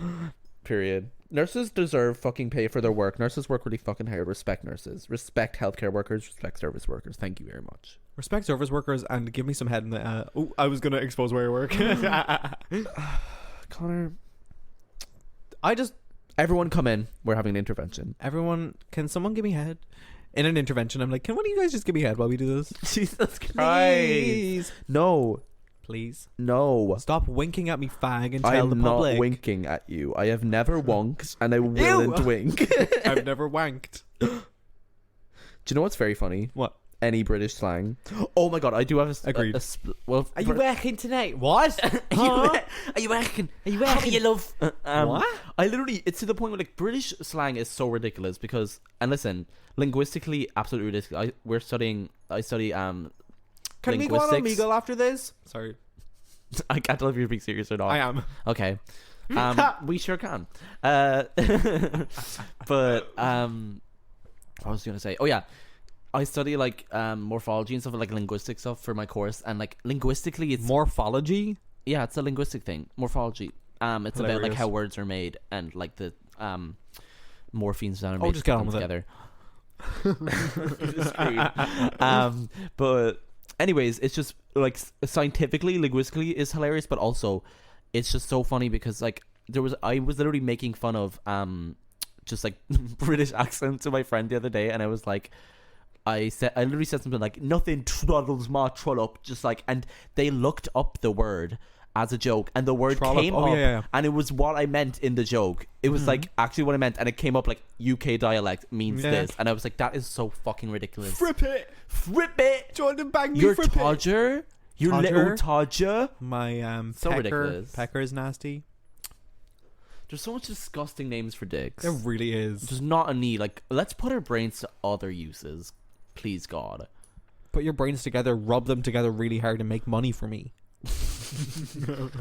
Period. Nurses deserve fucking pay for their work. Nurses work really fucking hard. Respect nurses. Respect healthcare workers. Respect service workers. Thank you very much. Respect service workers and give me some head in the. Oh, I was gonna expose where I work. Connor, I just everyone come in. We're having an intervention. everyone. Can someone give me head? In an intervention, I'm like, can one of you guys just give me head while we do this? Jesus Christ! Please, No, please no. stop winking at me, fag, and tell I'm the not public. winking at you. I have never wonked, and I won't wink. I've never wanked. Do you know what's very funny? What? Any British slang. Oh my god, I do have a Agreed. well, Are you working tonight? What? Are you working? Are you How do you love? What? I literally, it's to the point where like British slang is so ridiculous because, and listen, linguistically, absolutely ridiculous. I study Can we go on linguistics. Omegle after this? Sorry, I can't tell if you're being serious or not. I am. Okay. We sure can. But what was I gonna say? Oh yeah. I study like morphology and stuff, like linguistic stuff for my course, and like linguistically, it's Morphology. yeah, it's a linguistic thing. Morphology. It's about like Hilarious. how words are made and like the morphemes that are made Oh, just get to on come with it. together. But anyways, it's just like scientifically, linguistically is hilarious, but also it's just so funny because like I was literally making fun of just like British accent to my friend the other day, and I was like, I literally said something like nothing troddles my trollop, just like, and they looked up the word as a joke, and the word Trollop? came Oh, up, yeah. and it was what I meant in the joke. It was like actually what I meant, and it came up like UK dialect means Yeah. this, and I was like, that is so fucking ridiculous. Fripp it. Fripp it. Jordan bang me. You're fripp it. Todger. You Todger? little Todger. My So pecker. ridiculous. Pecker is nasty. There's so much disgusting names for dicks. It really is. There's not a need. Like, let's put our brains to other uses. Please, God. Put your brains together, rub them together really hard, and make money for me.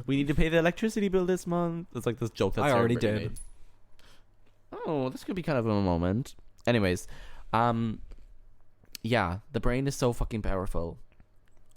We need to pay the electricity bill this month. It's like this joke that's I already Brittany did. made. Oh, this could be kind of a moment. Anyways, yeah, the brain is so fucking powerful.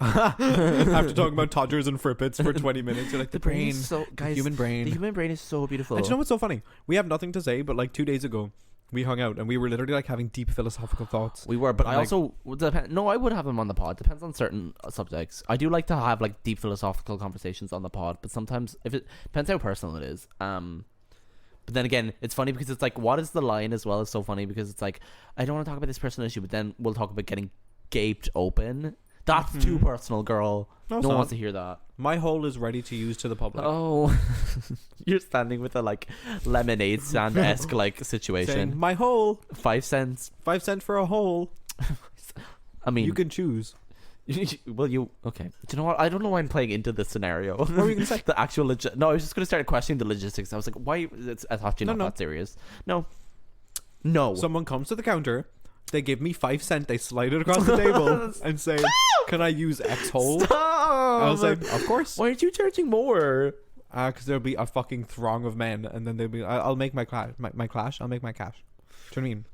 After talking about Todgers and Frippets for 20 minutes, you're like, the brain, is so, guys, human brain. The human brain is so beautiful. And you know what's so funny? We have nothing to say, but like 2 days ago, we hung out and we were literally like having deep philosophical thoughts. We were, but I like- also would depend. No, I would have him on the pod. Depends on certain subjects. I do like to have like deep philosophical conversations on the pod, but sometimes if it depends how personal it is. But then again, it's funny because it's like, what is the line as well? It's so funny because it's like, I don't want to talk about this personal issue, but then we'll talk about getting gaped open. That's too personal, girl. No, No it's one not. wants to hear that. My hole is ready to use to the public. Oh, you're standing with a like lemonade stand esque like situation. Saying, my hole, 5 cents. 5 cents for a hole. I mean, You can choose. well, you okay? Do you know what? I don't know why I'm playing into this scenario. What were you gonna say? The actual no, I was just gonna start questioning the logistics. I was like, why? I thought you're No, not no. that serious. No. Someone comes to the counter, they give me 5 cents, they slide it across the table and say, can I use X hole? Stop! I'll say, of course. Why aren't you charging more? Because there'll be a fucking throng of men, and then they'll be, I'll make my clash. My clash, I'll make my cash. Do you know what I mean?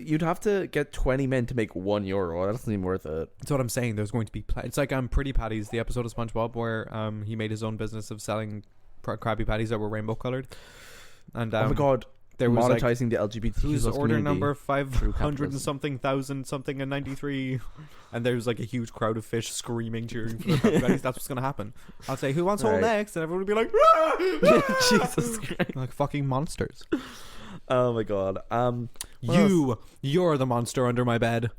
You'd have to get 20 men to make €1. That doesn't even worth it. That's what I'm saying. There's going to be it's like Pretty Patties, the episode of SpongeBob where he made his own business of selling Krabby Patties that were rainbow colored. And oh my god, there was like, monetizing the LGBT who's order community. number 500 capitalism. and something thousand something and 93, and there's like a huge crowd of fish screaming, cheering for the Krabby Patties. That's what's gonna happen. I'll say, who wants hole Right. next, and everyone will be like, "Ah!" Jesus Christ. like fucking monsters. Oh my god. What else? You're the monster under my bed.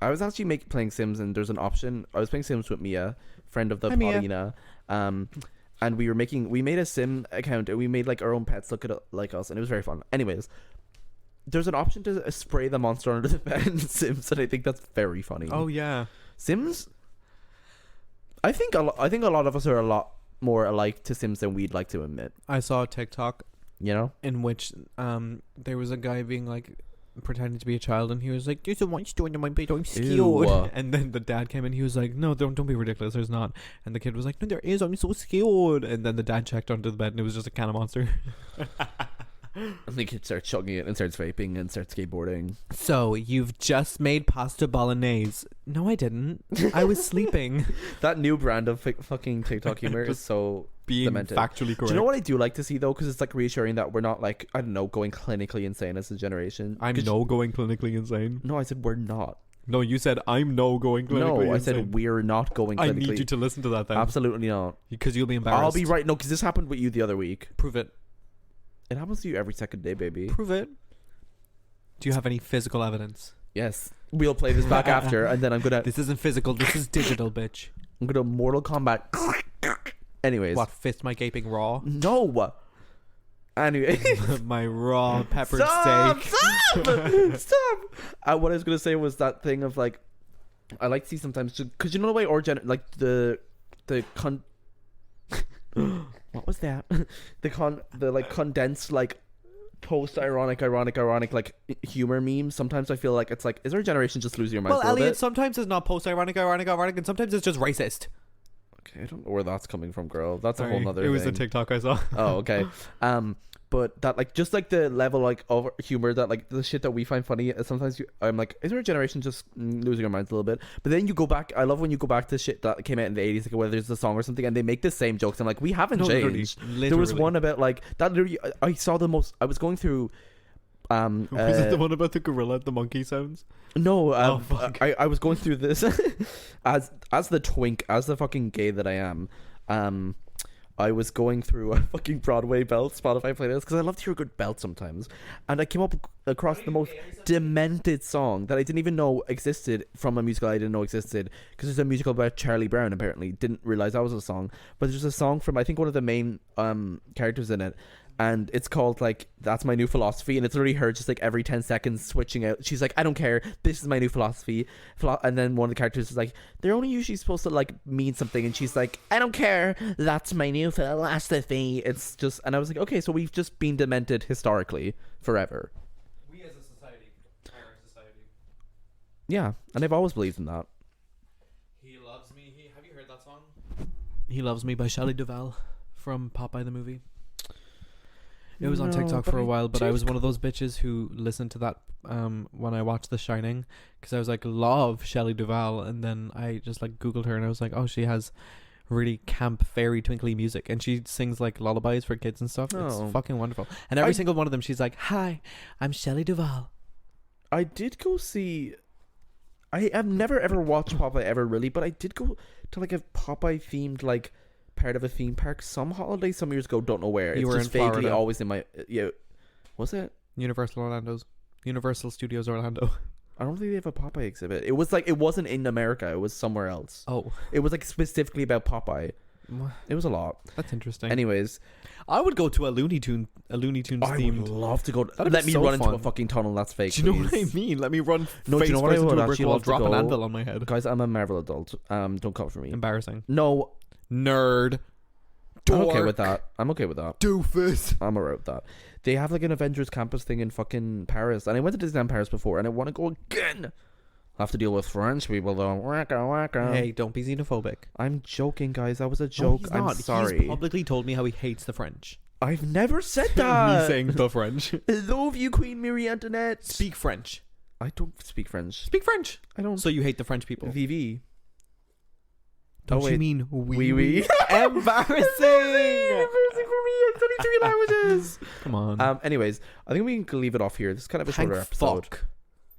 I was actually playing Sims, and there's an option. I was playing Sims with Mia, friend of the Hi, Mia. Paulina. And we made a Sim account, and we made like our own pets look at like us, and it was very fun. Anyways, there's an option to spray the monster under the bed in Sims, and I think that's very funny. Oh yeah. Sims. I think a lot of us are a lot more alike to Sims than we'd like to admit. I saw a TikTok You know? in which there was a guy being like pretending to be a child, and he was like, there's a monster under my bed, I'm Ew. scared. And then the dad came in, he was like, no, don't be ridiculous, there's not. And the kid was like, no, there is, I'm so scared. And then the dad checked under the bed, and it was just a can of monster. And the kid starts chugging it and starts vaping and starts skateboarding. So you've just made pasta bolognese? No, I didn't, I was sleeping. That new brand of fucking TikTok humor is so Being demented. factually correct. Do you know what I do like to see though? Because it's like reassuring that we're not like, I don't know, going clinically insane as a generation. I'm 'Cause- no going clinically insane. No, I said we're not. No, you said I'm no going clinically No, I insane. said we're not going clinically. I need you to listen to that then. Absolutely not. Because you'll be embarrassed. I'll be right. No, because this happened with you the other week. Prove it. It happens to you every second day, baby. Prove it. Do you have any physical evidence? Yes. We'll play this back after, and then I'm gonna This isn't physical, this is digital, bitch. Mortal Kombat. Anyways. What, fist my gaping raw? No. Anyway. My raw peppered Stop! steak. Stop! Stop! What I was gonna say was that thing of like, I like to see sometimes because you know the way like the what was that? the like condensed like post ironic like humor memes. Sometimes I feel like it's like, is our generation just losing your minds Well, a little Elliot, bit? sometimes it's not post-ironic, ironic, and sometimes it's just racist. Okay, I don't know where that's coming from, girl. That's a Sorry, whole nother it was thing. the TikTok I saw. Oh, okay. But that like just like the level like of humor that like the shit that we find funny. Sometimes I'm like, is our generation just losing our minds a little bit? But then you go back. I love when you go back to shit that came out in the 80s, like whether it's a song or something, and they make the same jokes. I'm like, we haven't No, changed. literally. There was one about like that. Literally, I saw the most. I was going through. Was it the one about the gorilla and the monkey sounds? No, Oh, fuck. I was going through this as the twink, as the fucking gay that I am. I was going through a fucking Broadway belt Spotify playlist because I love to hear a good belt sometimes, and I came up across the most demented song that I didn't even know existed from a musical I didn't know existed, because there's a musical about Charlie Brown. Apparently, didn't realize that was a song, but there's a song from I think one of the main characters in it. And it's called like That's My New Philosophy, and it's literally her just like every 10 seconds switching out. She's like, I don't care, this is my new philosophy. And then one of the characters is like, they're only usually supposed to like mean something, and she's like, I don't care, that's my new philosophy. It's just, and I was like, okay, so we've just been demented historically forever. We as a society, our society. Yeah, and I've always believed in that. He Loves Me. Have you heard that song? He Loves Me by Shelley Duvall from Popeye the movie. It was on No, TikTok but for a I while, but I did was one of those bitches who listened to that when I watched The Shining, because I was like, love Shelley Duvall, and then I just like Googled her and I was like, oh, she has really camp fairy twinkly music, and she sings like lullabies for kids and stuff. Oh. It's fucking wonderful. And every I- single one of them, she's like, hi, I'm Shelley Duvall. I did go see. I have never ever watched Popeye ever really, but I did go to like a Popeye themed like part of a theme park some holiday some years ago. Don't know where. You It's were just in vaguely Florida. always in my Was it? Universal Studios Orlando. I don't think they have a Popeye exhibit. It was like it wasn't in America. It was somewhere else. Oh, It was like specifically about Popeye. It was a lot. that's interesting. Anyways, I would go to a Looney Tunes I would themed. love to go. That'd Let be me so run into fun. a fucking tunnel. That's fake. Do you know what I please. mean? Let me run No, do face you know what I first would into a brick actually wall, love to drop an go? anvil on my head. Guys, I'm a Marvel adult. Don't come for me. Embarrassing. No, Nerd. I'm okay with Dork. that. I'm okay with that. Doofus. I'm alright with that. They have like an Avengers campus thing in fucking Paris, and I went to Disneyland Paris before, and I want to go again. I'll have to deal with French people though. Waka waka. Hey, don't be xenophobic. I'm joking, guys. That was a No, joke. he's I'm not. sorry. He's publicly told me how he hates the French. I've never said Me that. saying the French. I love you, Queen Marie Antoinette. Speak French. I don't speak French. Speak French. I don't. So you hate the French people. VV. Don't Oh, you wait. mean Oui, oui. Embarrassing. Embarrassing for me. I studied 3 languages. Come on. Anyways, I think we can leave it off here. This is kind of a Thank shorter episode. fuck.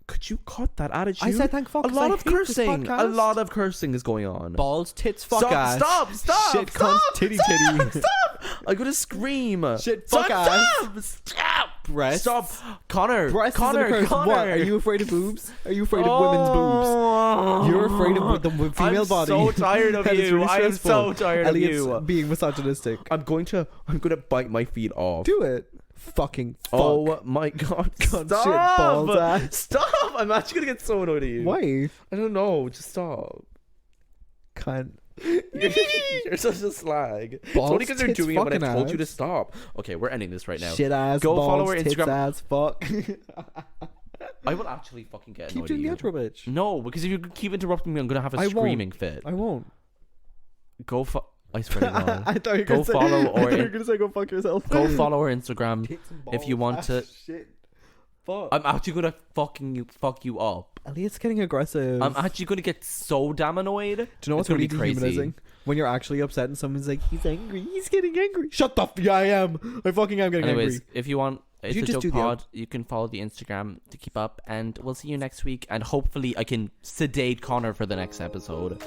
Could you cut that attitude? I said thank fuck. a 'cause lot I of hate this cursing. A podcast. lot of cursing is going on. Balls, tits, fuck Stop! ass. Stop! Shit, Stop! cunt, titty, Stop! titty. Stop! I'm gonna scream. Shit, Stop! fuck ass. Stop! Breasts. Stop! Connor! Breasts Connor! is a curse. Connor! What? Are you afraid of boobs? Are you afraid of women's boobs? You're afraid of the female body. I'm so tired of That is you. really I am stressful. so tired Elliot's of you. being misogynistic. I'm gonna bite my feet off. Do it. Fucking fuck. Oh my god! Cunt, Stop! shit, balls, ass. Stop! I'm actually gonna get so annoyed at you. Why? I don't know. Just stop. Cunt. You're such a slag. It's Balls, only because they're tits, doing it when fucking I told you to ass. stop. Okay, we're ending this right now. Shit ass. Go balls, follow our tits Instagram. ass. Fuck. I will actually fucking get Keep annoyed doing the at you. outro, bitch. No, because if you keep interrupting me, I'm gonna have a I won't. screaming fit. I won't. Go I swear to God. I thought you were Go gonna say, follow I or thought you were gonna say go fuck yourself. Go follow our Instagram. Tits and if you balls, want to. ass, Shit. Fuck. I'm actually gonna fuck you up. Elliot's getting aggressive. I'm actually gonna get so damn annoyed. Do you know what's It's gonna really be crazy. dehumanizing? When you're actually upset and someone's like, he's angry, he's getting angry. Shut the yeah, I am. I fucking am getting Anyways, angry. if you want, it's you a just joke do the pod. You can follow the Instagram to keep up, and we'll see you next week. And hopefully, I can sedate Connor for the next episode.